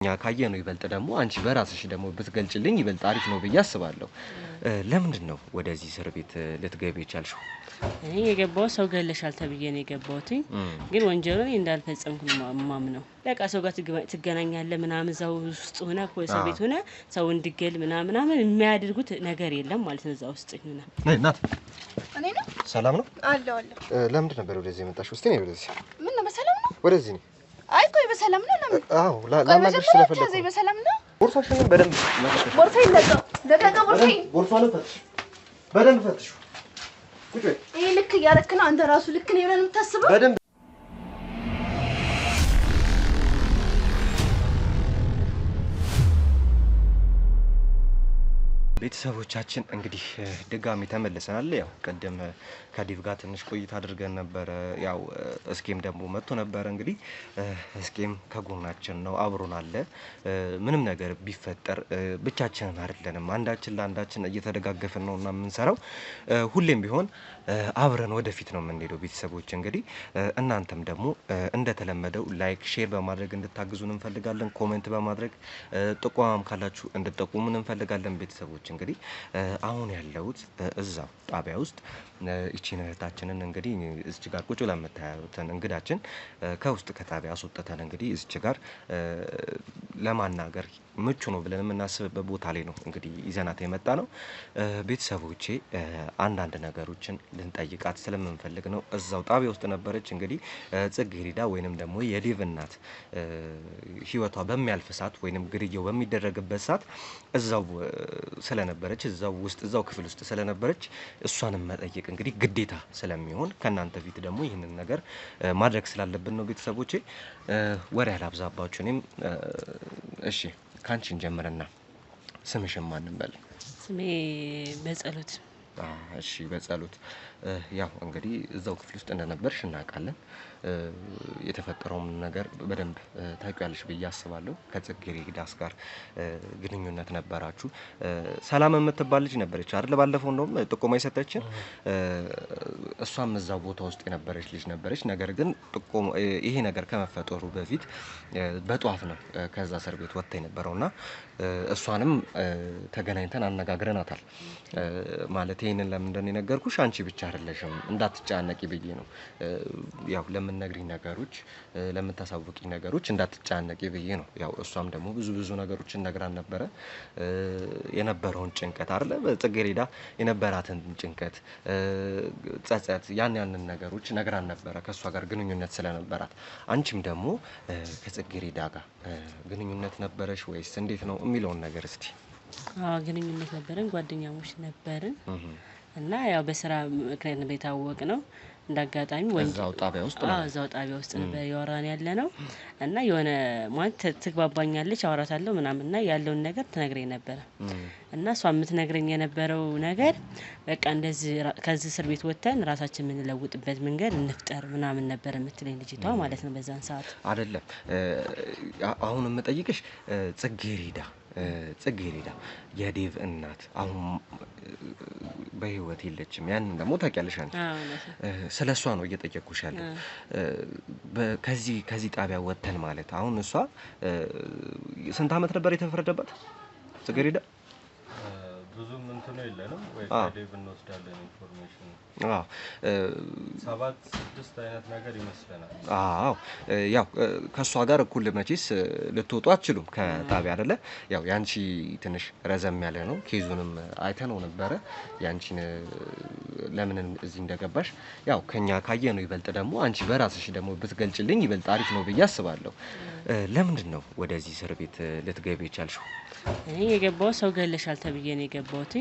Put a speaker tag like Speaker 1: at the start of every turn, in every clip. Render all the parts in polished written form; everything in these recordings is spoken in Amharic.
Speaker 1: ኛ ካየነው ይበልጥ ደግሞ አንቺ በራስሽ ደግሞ ብትገልጭልኝ ይበልጥ አሪፍ ነው ብዬ አስባለሁ። ለምንድን ነው ወደዚህ እስር ቤት ልትገቢ የቻልሽው?
Speaker 2: እኔ የገባው ሰው ገለሻል ተብዬ ነው የገባሁት። ግን ወንጀሉን እንዳልፈጸምኩ ማምነው። በቃ ሰው ጋር ትገናኛለህ ምናምን እዛው ውስጥ ሆነ ሰው ቤት ሆነ ሰው እንድገል ምናምን የሚያደርጉት ነገር የለም ማለት ነው። እዛው ውስጥ ሆነ
Speaker 1: እናት
Speaker 3: እኔ ነው
Speaker 1: ሰላም ነው
Speaker 3: አለው።
Speaker 1: ለምንድን ነበር ወደዚህ የመጣሽው? እስቲ ነይ ወደዚህ።
Speaker 3: ምን ነው በሰላም ነው?
Speaker 1: ወደዚህ ነይ።
Speaker 3: አይ ቆይ በሰላም ነው? ለምን?
Speaker 1: አዎ ላናግርሽ ስለፈለኩ።
Speaker 3: እዚህ በሰላም ነው?
Speaker 1: ቦርሳሽን በደንብ
Speaker 3: ቦርሳዬን ለቀቀ ቦርሳዬን።
Speaker 1: ቦርሳውን ፈትሽ፣ በደንብ ፈትሽ። ቁጭ በይ።
Speaker 3: ይሄ ልክ እያደረክ ነው አንተ ራሱ ልክ ነው ብለን የምታስበው?
Speaker 1: በደንብ ቤተሰቦቻችን እንግዲህ ድጋሚ ተመልሰናል። ያው ቀደም ከዲቭ ጋር ትንሽ ቆይታ አድርገን ነበር። ያው እስኬም ደግሞ መጥቶ ነበር። እንግዲህ እስኬም ከጎናችን ነው፣ አብሮን አለ። ምንም ነገር ቢፈጠር ብቻችንን አይደለንም፣ አንዳችን ለአንዳችን እየተደጋገፍን ነውና የምንሰራው። ሁሌም ቢሆን አብረን ወደፊት ነው የምንሄደው። ቤተሰቦች እንግዲህ እናንተም ደግሞ እንደተለመደው ላይክ፣ ሼር በማድረግ እንድታግዙን እንፈልጋለን። ኮሜንት በማድረግ ጥቆማም ካላችሁ እንድጠቁሙን እንፈልጋለን። ቤተሰቦች እንግዲህ አሁን ያለሁት እዛው ጣቢያ ውስጥ እቺን እህታችንን እንግዲህ እዚች ጋር ቁጭ ብላ የምታዩትን እንግዳችን ከውስጥ ከጣቢያ አስወጥተን እንግዲህ እዚች ጋር ለማናገር ምቹ ነው ብለን የምናስብበት ቦታ ላይ ነው እንግዲህ ይዘናት የመጣ ነው። ቤተሰቦቼ አንዳንድ ነገሮችን ልንጠይቃት ስለምንፈልግ ነው። እዛው ጣቢያ ውስጥ ነበረች። እንግዲህ ጽጌረዳ ወይንም ደግሞ የዲቭ እናት ህይወቷ በሚያልፍ ሰዓት ወይንም ግድያው በሚደረግበት ሰዓት እዛው ስለነበረች እዛው ክፍል ውስጥ ስለነበረች እሷንም መጠየቅ እንግዲህ ግዴታ ስለሚሆን ከናንተ ፊት ደግሞ ይህንን ነገር ማድረግ ስላለብን ነው። ቤተሰቦቼ ወሬ አላብዛባችሁ። እኔም እሺ ካንቺን ጀምረና ስምሽን ማን እንበል?
Speaker 2: ስሜ በጸሎት።
Speaker 1: እሺ በጸሎት ያው እንግዲህ እዛው ክፍል ውስጥ እንደነበርሽ እናውቃለን። የተፈጠረውን ነገር በደንብ ታውቂያለሽ ብዬ አስባለሁ። ከጽጌረዳስ ጋር ግንኙነት ነበራችሁ። ሰላም የምትባል ልጅ ነበረች አይደል? ባለፈው እንደውም ጥቆማ የሰጠችን እሷም እዛው ቦታ ውስጥ የነበረች ልጅ ነበረች። ነገር ግን ይሄ ነገር ከመፈጠሩ በፊት በጧት ነው ከዛ እስር ቤት ወጥታ የነበረውና እሷንም ተገናኝተን አነጋግረናታል። ማለት ይሄንን ለምንድን ነው የነገርኩሽ? አንቺ ብቻ አይደለሽም እንዳትጫነቂ ብዬ ነው። ያው ለምንነግሪኝ ነገሮች ለምታሳውቂኝ ነገሮች እንዳትጫነቂ ብዬ ነው። ያው እሷም ደግሞ ብዙ ነገሮችን ነግራን ነበረ። የነበረውን ጭንቀት አይደለ? በጽጌረዳ የነበራትን ጭንቀት፣ ጸጸት ያንን ነገሮች ነግራን ነበረ ከሷ ጋር ግንኙነት ስለነበራት። አንቺም ደግሞ ከጽጌረዳ ጋር ግንኙነት ነበረሽ ወይስ እንዴት ነው የሚለውን ነገር እስቲ።
Speaker 2: ግንኙነት ነበረን፣ ጓደኛሞች ነበርን እና ያው በስራ ምክንያት ነው የታወቅነው። እንዳጋጣሚ
Speaker 1: እዛው ጣቢያ ውስጥ ነው
Speaker 2: እዛው ጣቢያ ውስጥ ነበር ያወራን ያለነው እና የሆነ ማለት ትግባባኛለች፣ አወራታለሁ ምናምን እና ያለውን ነገር ትነግረኝ ነበር እና እሷ የምትነግረኝ የነበረው ነገር በቃ እንደዚህ ከዚህ እስር ቤት ወጥተን ራሳችን የምንለውጥበት መንገድ እንፍጠር ምናምን ነበር የምትለኝ ልጅቷ ማለት ነው በዛን ሰዓት።
Speaker 1: አይደለም አሁን የምጠይቅሽ ጽጌረዳ የዲቭ እናት አሁን በህይወት የለችም። ያንን ደግሞ ታውቂያለሽ አንቺ። ስለሷ ነው እየጠየቅኩሽ ያለው። ከዚህ ጣቢያ ወጥተን ማለት አሁን እሷ ስንት አመት ነበር የተፈረደባት ጽጌረዳ?
Speaker 4: ብዙም እንትኑ የለንም ወይ ከዲቭ እንወስዳለን ኢንፎርሜሽን። 7-6 አይነት ነገር ይመስለናል።
Speaker 1: ያው ከሷ ጋር እኩል መቼስ ልትወጡ አትችሉም ከጣቢያ አይደለ? ያው ያንቺ ትንሽ ረዘም ያለ ነው። ኬዙንም አይተነው ነበረ ያንቺን ለምን እዚህ እንደገባሽ። ያው ከኛ ካየነው ይበልጥ ደግሞ አንቺ በራስሽ ደግሞ ብትገልጭልኝ ይበልጥ አሪፍ ነው ብዬ አስባለሁ። ለምንድን ነው ወደዚህ እስር ቤት ልትገቢ የቻልሽው?
Speaker 2: እኔ የገባው ሰው ገለሻል ተብዬ ነው የገባሁት።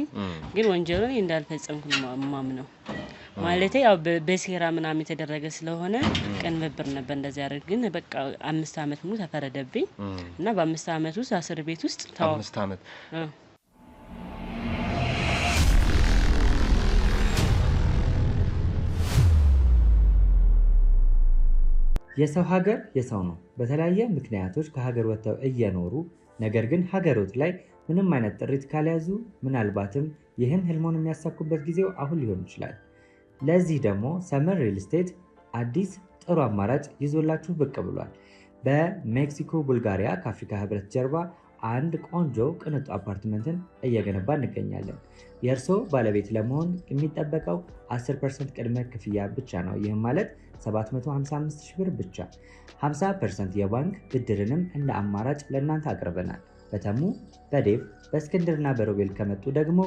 Speaker 2: ግን ወንጀሉን እንዳልፈጸምኩ ማምነው። ማለቴ ያው በሴራ ምናምን የተደረገ ስለሆነ ቅንብር ነበር እንደዚህ ያደርግ። ግን በቃ 5 አመት ሙሉ ተፈረደብኝ እና በ5 አመት ውስጥ እስር ቤት ውስጥ
Speaker 1: 5 አመት
Speaker 5: የሰው ሀገር የሰው ነው። በተለያየ ምክንያቶች ከሀገር ወጥተው እየኖሩ ነገር ግን ሀገሮት ላይ ምንም አይነት ጥሪት ካልያዙ ምናልባትም ይህን ህልሞን የሚያሳኩበት ጊዜው አሁን ሊሆን ይችላል። ለዚህ ደግሞ ሰመር ሪል ስቴት አዲስ ጥሩ አማራጭ ይዞላችሁ ብቅ ብሏል። በሜክሲኮ ቡልጋሪያ ከአፍሪካ ህብረት ጀርባ አንድ ቆንጆ ቅንጡ አፓርትመንትን እየገነባ እንገኛለን። የእርስዎ ባለቤት ለመሆን የሚጠበቀው 10% ቅድመ ክፍያ ብቻ ነው። ይህም ማለት 755,000 ብር ብቻ። 50% የባንክ ብድርንም እንደ አማራጭ ለእናንተ አቅርበናል። በተሙ፣ በዴቭ፣ በእስክንድርና በሮቤል ከመጡ ደግሞ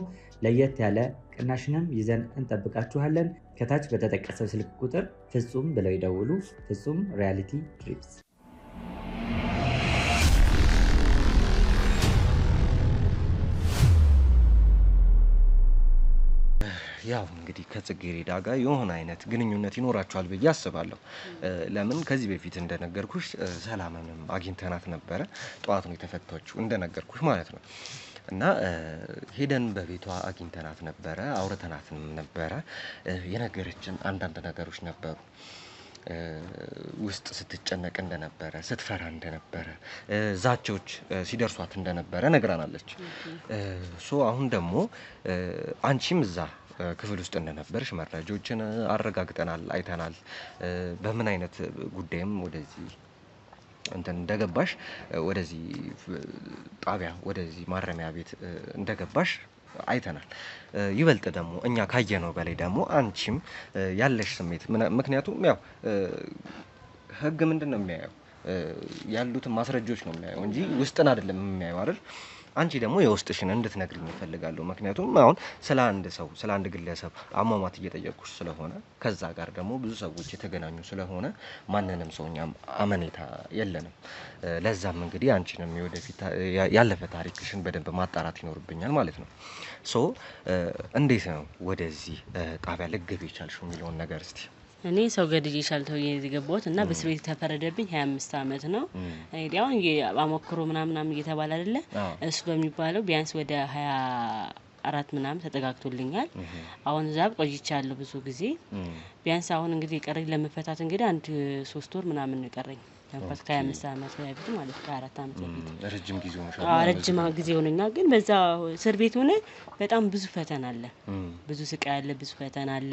Speaker 5: ለየት ያለ ቅናሽንም ይዘን እንጠብቃችኋለን። ከታች በተጠቀሰው ስልክ ቁጥር ፍጹም ብለው ይደውሉ። ፍጹም ሪያሊቲ ድሪምስ።
Speaker 1: ያው እንግዲህ ከጽጌረዳ ጋር የሆነ አይነት ግንኙነት ይኖራቸዋል ብዬ አስባለሁ። ለምን ከዚህ በፊት እንደነገርኩሽ ሰላምንም አግኝተናት ነበረ። ጠዋት ነው የተፈታችው እንደነገርኩሽ ማለት ነው። እና ሄደን በቤቷ አግኝተናት ነበረ፣ አውርተናትም ነበረ። የነገረችን አንዳንድ ነገሮች ነበሩ። ውስጥ ስትጨነቅ እንደነበረ፣ ስትፈራ እንደነበረ፣ ዛቻዎች ሲደርሷት እንደነበረ ነግራናለች። አሁን ደግሞ አንቺም እዛ ክፍል ውስጥ እንደነበርሽ መረጃዎችን አረጋግጠናል፣ አይተናል። በምን አይነት ጉዳይም ወደዚህ እንትን እንደገባሽ ወደዚህ ጣቢያ ወደዚህ ማረሚያ ቤት እንደገባሽ አይተናል። ይበልጥ ደግሞ እኛ ካየነው በላይ ደግሞ አንቺም ያለሽ ስሜት ምክንያቱም ያው ህግ ምንድነው የሚያየው? ያሉትን ማስረጃዎች ነው የሚያየው እንጂ ውስጥን አይደለም የሚያየው አይደል? አንቺ ደግሞ የውስጥሽን እንድትነግሪኝ እፈልጋለሁ። ምክንያቱም አሁን ስለ አንድ ሰው ስለ አንድ ግለሰብ አሟሟት እየጠየቅኩሽ ስለሆነ ከዛ ጋር ደግሞ ብዙ ሰዎች የተገናኙ ስለሆነ ማንንም ሰው እኛም አመኔታ የለንም። ለዛም እንግዲህ አንቺንም የወደፊት ያለፈ ታሪክሽን በደንብ ማጣራት ይኖርብኛል ማለት ነው። እንዴት ነው ወደዚህ ጣቢያ ልትገቢ የቻልሽው የሚለውን ነገር እስቲ።
Speaker 2: እኔ ሰው ገድዬሻለሁ ተብዬ የገባሁት እና በእስር ቤት የተፈረደብኝ 25 ዓመት ነው። እኔ አሁን አሞክሮ ምናምን እየተባለ አይደለ? እሱ በሚባለው ቢያንስ ወደ 24 ምናምን ተጠጋግቶልኛል። አሁን እዛ ቆይቻለሁ ብዙ ጊዜ። ቢያንስ አሁን እንግዲህ የቀረኝ ለመፈታት እንግዲህ 3 ወር ምናምን ቀረኝ። ለመፈታት ከ25 ዓመት በፊት ማለት ከ4 ዓመት በፊት
Speaker 1: ረጅም ጊዜ ሆነሻል።
Speaker 2: ረጅም ጊዜ ሆነኛል። ግን በዛ እስር ቤት ሆነ በጣም ብዙ ፈተና አለ፣ ብዙ ስቃይ አለ፣ ብዙ ፈተና አለ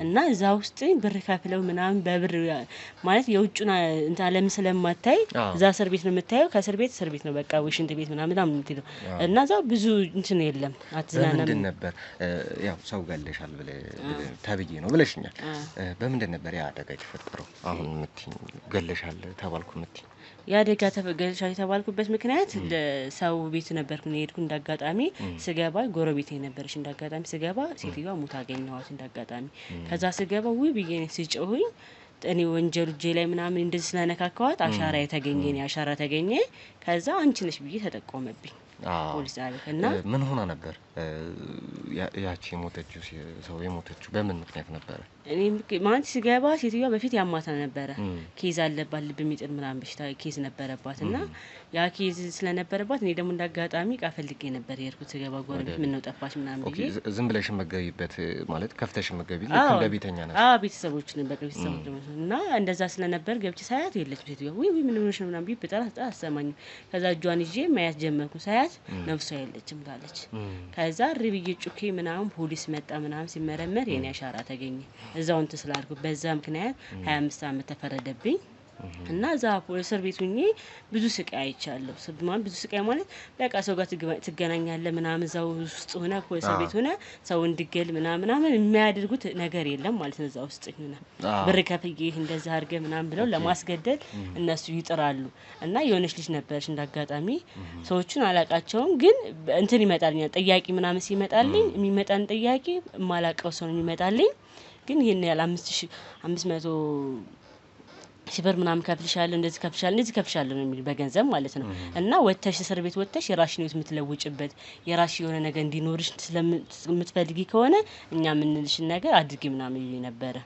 Speaker 2: እና እዛ ውስጥ ብር ከፍለው ምናምን በብር ማለት የውጭና ዓለም ስለማታይ እዛ እስር ቤት ነው የምታየው። ከእስር ቤት እስር ቤት ነው በቃ ሽንት ቤት ምናምን የምትሄደው እና እዛ ብዙ እንትን የለም። አትዝናናም።
Speaker 1: በምንድን ነበር ያው ሰው ገለሻል ተብዬ ነው ብለሽኛል። በምንድን ነበር ያ አደጋ የተፈጠረው? አሁን የምትይኝ ገለሻል ተባልኩ የምትይኝ
Speaker 2: የአደጋ ገለሻል የተባልኩበት ምክንያት ሰው ቤት ነበርኩ ነው የሄድኩ። እንዳጋጣሚ ስገባ ጎረቤቴ ነበረች። እንዳጋጣሚ ስገባ ሴትዮዋ ሞታ አገኘኋት እንዳጋጣሚ። ከዛ ስገባ ውይ ብዬ ስጮህኝ እኔ ወንጀሉ እጄ ላይ ምናምን እንደዚህ ስለነካካዋት አሻራ የተገኘ ነው አሻራ ተገኘ። ከዛ አንቺ ነሽ ብዬ ተጠቆመብኝ ፖሊስ ጣቢያ። እና
Speaker 1: ምን ሆና ነበር ያቺ የሞተችው ሰው የሞተችው በምን ምክንያት ነበር?
Speaker 2: እኔ ማለት ስገባ ሴትዮዋ በፊት ያማታ ነበረ። ኬዝ አለባት፣ ልብ የሚጥል ምናምን በሽታ ኬዝ ነበረባት እና ያ ኬዝ ስለነበረባት እኔ ደግሞ እንዳጋጣሚ እቃ ፈልጌ ነበር የሄድኩት። ስገባ ጎረቤት ምን ነው ጠፋች ምናምን ብዬ
Speaker 1: ዝም ብለሽ መገቢበት ማለት ከፍተሽ መገቢ ልክ እንደ ቤተኛ ነበር።
Speaker 2: ቤተሰቦች ነበር ቤተሰቦች እና እንደዛ ስለነበር ገብቼ ሳያት የለችም ሴትዮዋ። ውይ ምን ሆነሽ ነው ምናምን ብዬ ብጠራት አሰማኝም። ከዛ እጇን ይዤ ማያት ጀመርኩ። ሳያት ነፍሷ የለችም ታለች። ከዛ ርብዬ ጩኬ ምናምን ፖሊስ መጣ ምናምን ሲመረመር የኔ አሻራ ተገኘ። እዛው እንትን ስላልኩ በዛ ምክንያት 25 ዓመት ተፈረደብኝ እና እዛ እስር ቤት ሆኜ ብዙ ስቃይ አይቻለሁ። ብዙ ስቃይ ማለት በቃ ሰው ጋር ትገናኛለህ ምናምን እዛው ውስጥ ሆነ እስር ቤት ሆነ ሰው እንድገል ምናምን የሚያደርጉት ነገር የለም ማለት ነው። እዛ ውስጥ ሆነ ብር ከፍዬ እንደዛ አድርገህ ምናምን ብለው ለማስገደል እነሱ ይጥራሉ። እና የሆነች ልጅ ነበረች እንዳጋጣሚ ሰዎቹን አላቃቸውም፣ ግን እንትን ይመጣልኛል ጥያቄ ምናምን ሲመጣልኝ የሚመጣን ጥያቄ የማላቀው ሰው ነው የሚመጣልኝ። ግን ይሄን ያህል 500 ሺህ ብር ምናምን ከፍልሻለሁ እንደዚህ ከፍልሻለሁ ነው የሚል በገንዘብ ማለት ነው። እና ወተሽ እስር ቤት ወተሽ የራስሽን ህይወት የምትለውጭበት የራስሽ የሆነ ነገር እንዲኖርሽ ስለምትፈልጊ ከሆነ እኛ የምንልሽን ነገር አድርጊ ምናምን ይሉኝ ነበረ።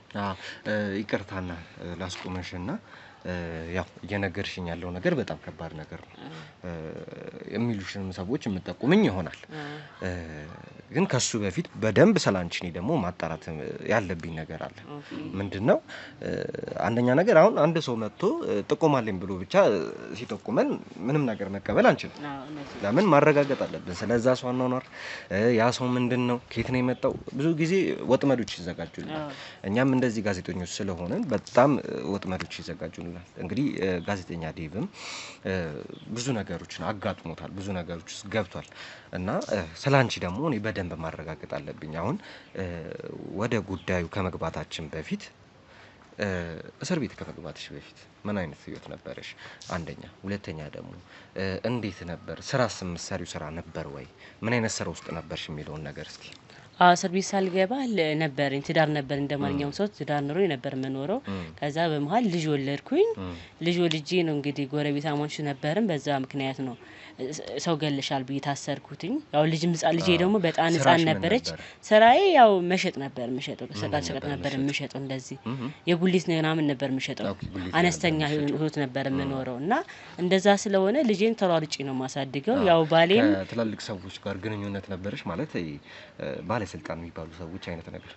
Speaker 1: ይቅርታና ላስቆመሽና ያው እየነገርሽኝ ያለው ነገር በጣም ከባድ ነገር ነው። የሚሉሽንም ሰዎች የምጠቁምኝ ይሆናል። ግን ከሱ በፊት በደንብ ስላንቺ እኔ ደግሞ ማጣራት ያለብኝ ነገር አለ። ምንድነው አንደኛ ነገር አሁን አንድ ሰው መጥቶ ጥቆማለኝ ብሎ ብቻ ሲጠቁመን ምንም ነገር መቀበል አንችልም። ለምን ማረጋገጥ አለብን ስለዛ ሰው አኗኗር ያ ሰው ምንድነው ከየት ነው የመጣው ብዙ ጊዜ ወጥመዶች ይዘጋጁልናል። እኛም እንደዚህ ጋዜጠኞች ስለሆነን በጣም ወጥመዶች ይዘጋጁልናል። እንግዲህ ጋዜጠኛ ዴቭም ብዙ ነገሮችን አጋጥሞታል ብዙ ነገሮች ውስጥ ገብቷል እና ስላንቺ ደግሞ እኔ በደንብ ማረጋገጥ አለብኝ። አሁን ወደ ጉዳዩ ከመግባታችን በፊት እስር ቤት ከመግባትሽ በፊት ምን አይነት ህይወት ነበርሽ? አንደኛ ሁለተኛ ደግሞ እንዴት ነበር ስራስ የምትሰሪው ስራ ነበር ወይ ምን አይነት ስራ ውስጥ ነበርሽ የሚለውን ነገር እስኪ
Speaker 2: እስር ቤት ሳልገባ ነበረኝ ትዳር ነበር እንደማንኛውም ሰው ትዳር ኑሮ ነበር መኖረው ከዛ በመሃል ልጅ ወለድኩኝ ልጅ ወልጄ ነው እንግዲህ ጎረቤት አማንሽ ነበርም በዛ ምክንያት ነው ሰው ገለሻል ብዬ ታሰርኩትኝ ያው ልጄ ደግሞ በጣም ህፃን ነበረች ስራዬ ያው መሸጥ ነበር ሸቀጥ ነበር የምሸጠው እንደዚህ የጉሊት ምናምን ነበር የምሸጠው አነስተኛ ህይወት ነበር የምኖረው እና እንደዛ ስለሆነ ልጄን ተሯርጬ ነው ማሳድገው ያው ባሌም
Speaker 1: ትላልቅ ሰዎች ጋር ግንኙነት ነበርሽ ማለት ባለስልጣን የሚባሉ ሰዎች አይነት ነገር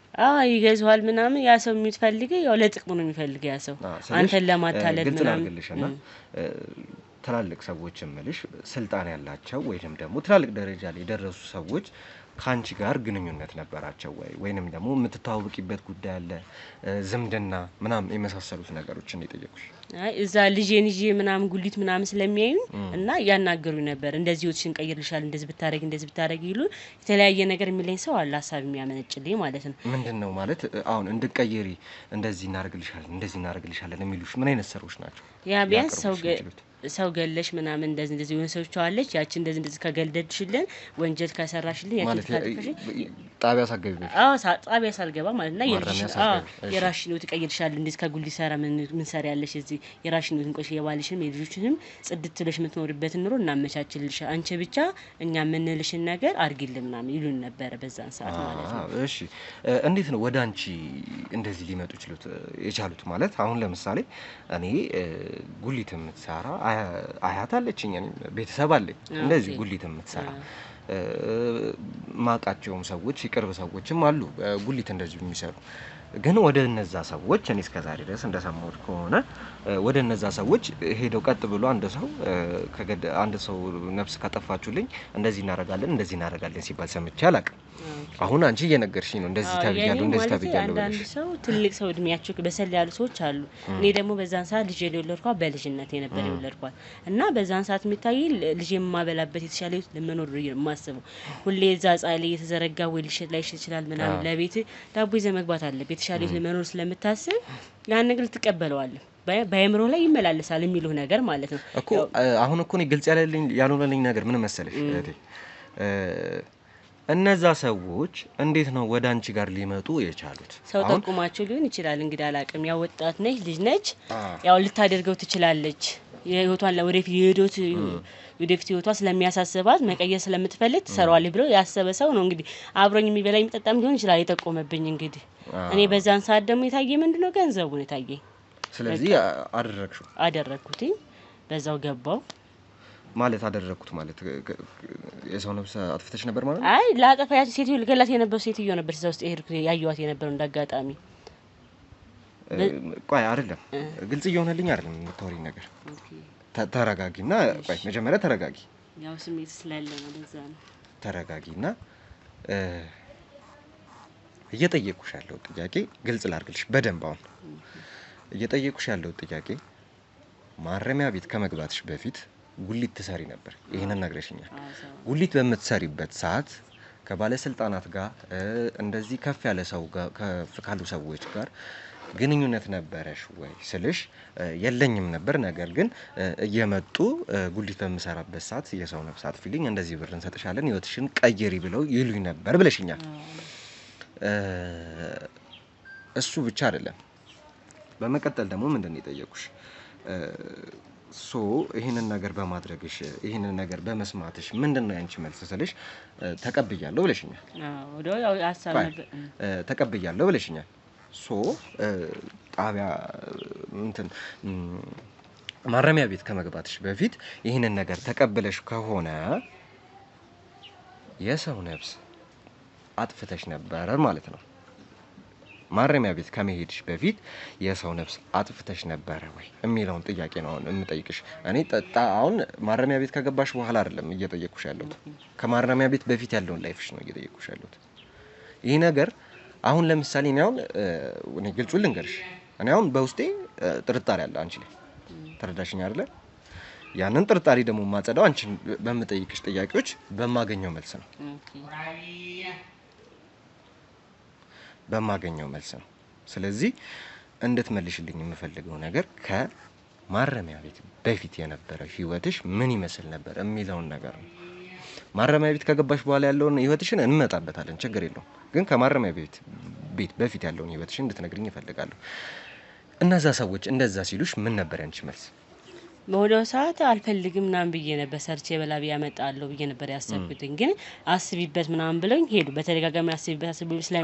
Speaker 2: ይገዛዋል ምናምን ያ ሰው የሚፈልገው ያው ለጥቅሙ ነው የሚፈልገው ያ ሰው አንተን ለማታለል ምናምን
Speaker 1: ትላልቅ ሰዎች እምልሽ ስልጣን ያላቸው ወይንም ደግሞ ትላልቅ ደረጃ ላይ የደረሱ ሰዎች ካንቺ ጋር ግንኙነት ነበራቸው ወይንም ደግሞ የምትታወቂበት ጉዳይ አለ ዝምድና ምናምን የመሳሰሉት ነገሮችን ይጠየቁሽ?
Speaker 2: አይ እዛ ልጄን ይዤ ምናምን ጉሊት ምናምን ስለሚያዩኝ እና ያናገሩኝ ነበር እንደዚህ ወጥሽን ቀይርልሻል እንደዚህ ብታረጊ ይሉ የተለያየ ነገር የሚለኝ ሰው አለ ሐሳብ የሚያመነጭልኝ ማለት ነው።
Speaker 1: ምንድነው ማለት አሁን እንድትቀይሪ እንደዚህ እናርግልሻለን የሚሉሽ ምን አይነት ሰዎች ናቸው?
Speaker 2: ያ ቢያንስ ሰው ገለሽ ምናምን እንደዚህ የሆነ ሰዎች አለች ያቺ እንደዚህ ከገልደድሽልን ወንጀል ከሰራሽልን ያቺ ታጥፍሽ
Speaker 1: ጣቢያ ሳገቢ
Speaker 2: ጣቢያ ሳልገባ ማለት ነው የራሽን ወጥ ቀይርሻል እንደዚህ ከጉሊ ሰራ ምን ሰሪያለሽ እዚህ የራሽን ወጥ እንቆሽ የባልሽንም የልጆችንም ጽድት ብለሽ የምትኖርበት ኑሮ እናመቻችልሽ አንቺ ብቻ እኛ ምንልሽን ነገር አርጊልን ምናምን ይሉን ነበር በዛን ሰዓት ማለት ነው።
Speaker 1: እሺ እንዴት ነው ወደ አንቺ እንደዚህ ሊመጡ የቻሉት ማለት አሁን ለምሳሌ እኔ ጉሊት የምትሰራ አያት አለችኝ ቤተሰብ አለኝ እንደዚህ ጉሊት የምትሰራ ማቃቸውም ሰዎች ይቅርብ ሰዎችም አሉ ጉሊት እንደዚህ የሚሰሩ ግን ወደ እነዛ ሰዎች እኔ እስከዛሬ ድረስ እንደሰማሁት ከሆነ ወደ እነዛ ሰዎች ሄደው ቀጥ ብሎ አንድ ሰው ነፍስ ካጠፋችሁልኝ እንደዚህ እናረጋለን ሲባል ሰምቼ አላውቅም። አሁን አንቺ እየነገርሽኝ ነው እንደዚህ ታብያለሁ
Speaker 2: አንዳንድ ሰው ትልቅ ሰው እድሜያቸው በሰል ያሉ ሰዎች አሉ። እኔ ደግሞ በዛን ሰዓት ልጅ የወለድኳት በልጅነት የነበር የወለድኳት እና በዛን ሰዓት የሚታይ ልጅ የማበላበት የተሻለ ለመኖር የማስበው ሁሌ እዛ ጻይ ላይ የተዘረጋ ወይ ልሽት ላይ ይችላል ምናምን ለቤት ዳቦ ይዘህ መግባት አለበት የተሻለ ለመኖር ስለምታስብ ያን ነገር ትቀበለዋለህ ባይምሮ ላይ ይመላለሳል የሚሉህ ነገር ማለት ነው
Speaker 1: እኮ አሁን እኮ ነው ግልጽ ያልሆነልኝ ነገር ምን መሰለሽ እህቴ እነዛ ሰዎች እንዴት ነው ወደ አንቺ ጋር ሊመጡ የቻሉት?
Speaker 2: ሰው ተቆማቸው ሊሆን ይችላል እንግዲህ አላቅም ያው ወጣት ነች ልጅ ነች ያው ልታደርገው ትችላለች የህይወቷን ወደፊት ህይወቷ ስለሚያሳስባት መቀየር ስለምትፈልግ ትሰራዋለች ብሎ ያሰበ ሰው ነው እንግዲህ አብሮኝ የሚበላ የሚጠጣም ሊሆን ይችላል የጠቆመብኝ እንግዲህ እኔ በዛን ሰዓት ደግሞ የታየ ምንድነው ገንዘቡ ነው የታየ
Speaker 1: ስለዚህ
Speaker 2: አደረኩት በዛው ገባው
Speaker 1: ማለት አደረኩት ማለት የሰው ነፍስ አጥፍተሽ ነበር ማለት
Speaker 2: አይ ላጠፋ ያቺ ሴትዮ ልገላት የነበረው ሴትዮ ነበር እዛ ውስጥ ሄድኩ ያዩዋት የነበረው እንዳጋጣሚ
Speaker 1: ቆይ አይደለም ግልጽ እየሆነልኝ አይደለም የምታወሪኝ ነገር ተረጋጊና ቆይ መጀመሪያ ተረጋጊ
Speaker 2: ያው ስሜት ስላለ ነው ለዛ ነው
Speaker 1: ተረጋጊና እየጠየቁሽ ያለው ጥያቄ ግልጽ ላድርግልሽ በደንብ አሁን እየጠየቁሽ ያለው ጥያቄ ማረሚያ ቤት ከመግባትሽ በፊት ጉሊት ትሰሪ ነበር ይሄንን ነግረሽኛል ጉሊት በመትሰሪበት ሰዓት ከባለስልጣናት ጋር እንደዚህ ከፍ ያለ ሰው ጋር ካሉ ሰዎች ጋር ግንኙነት ነበረሽ ወይ ስልሽ የለኝም ነበር ነገር ግን እየመጡ ጉሊት በመሰራበት ሰዓት የሰው ነፍስ አጥፊልኝ እንደዚህ ብር እንሰጥሻለን ህይወትሽን ቀይሪ ብለው ይሉኝ ነበር ብለሽኛል እሱ ብቻ አይደለም በመቀጠል ደግሞ ምንድነው የጠየቁሽ ይሄንን ነገር በማድረግሽ ይሄንን ነገር በመስማትሽ ምንድነው ያንቺ መልስ ስልሽ ተቀብያለሁ ብለሽኛል
Speaker 2: ወዲያው ያው ሐሳብ ነበር
Speaker 1: ተቀብያለሁ ብለሽኛል ጣቢያ ማረሚያ ቤት ከመግባትሽ በፊት ይሄንን ነገር ተቀበለሽ ከሆነ የሰው ነፍስ አጥፍተሽ ነበር ማለት ነው። ማረሚያ ቤት ከመሄድሽ በፊት የሰው ነፍስ አጥፍተሽ ነበረ ወይ የሚለውን ጥያቄ ነው አሁን የምጠይቅሽ። እኔ አሁን ማረሚያ ቤት ከገባሽ በኋላ አይደለም እየጠየቅኩሽ ያለሁት፣ ከማረሚያ ቤት በፊት ያለውን ላይፍሽ ነው እየጠየቅኩሽ ያለሁት። ይህ ነገር አሁን ለምሳሌ እኔ ግልጹን ልንገርሽ፣ እኔ አሁን በውስጤ ጥርጣሬ አለ አንቺ ላይ፣ ተረዳሽኝ አይደለ? ያንን ጥርጣሬ ደግሞ የማጸዳው አንቺን በምጠይቅሽ ጥያቄዎች በማገኘው መልስ ነው ስለዚህ እንድትመልሽልኝ የምፈልገው ነገር ከማረሚያ ቤት በፊት የነበረው ህይወትሽ ምን ይመስል ነበር የሚለውን ነገር ነው። ማረሚያ ቤት ከገባሽ በኋላ ያለውን ህይወትሽን እንመጣበታለን፣ ችግር የለውም። ግን ከማረሚያ ቤት በፊት ያለውን ህይወትሽን እንድትነግሪኝ እፈልጋለሁ። እነዛ ሰዎች እንደዛ ሲሉሽ ምን ነበር ያንቺ መልስ?
Speaker 2: በወዲያው ሰዓት አልፈልግም ምናምን ብዬ ነበር፣ ሰርቼ በላቢ ያመጣለሁ ብዬ ነበር ያሰብኩት። ግን አስቢበት ምናምን ብለውኝ ሄዱ። በተደጋጋሚ አስቢበት ስለ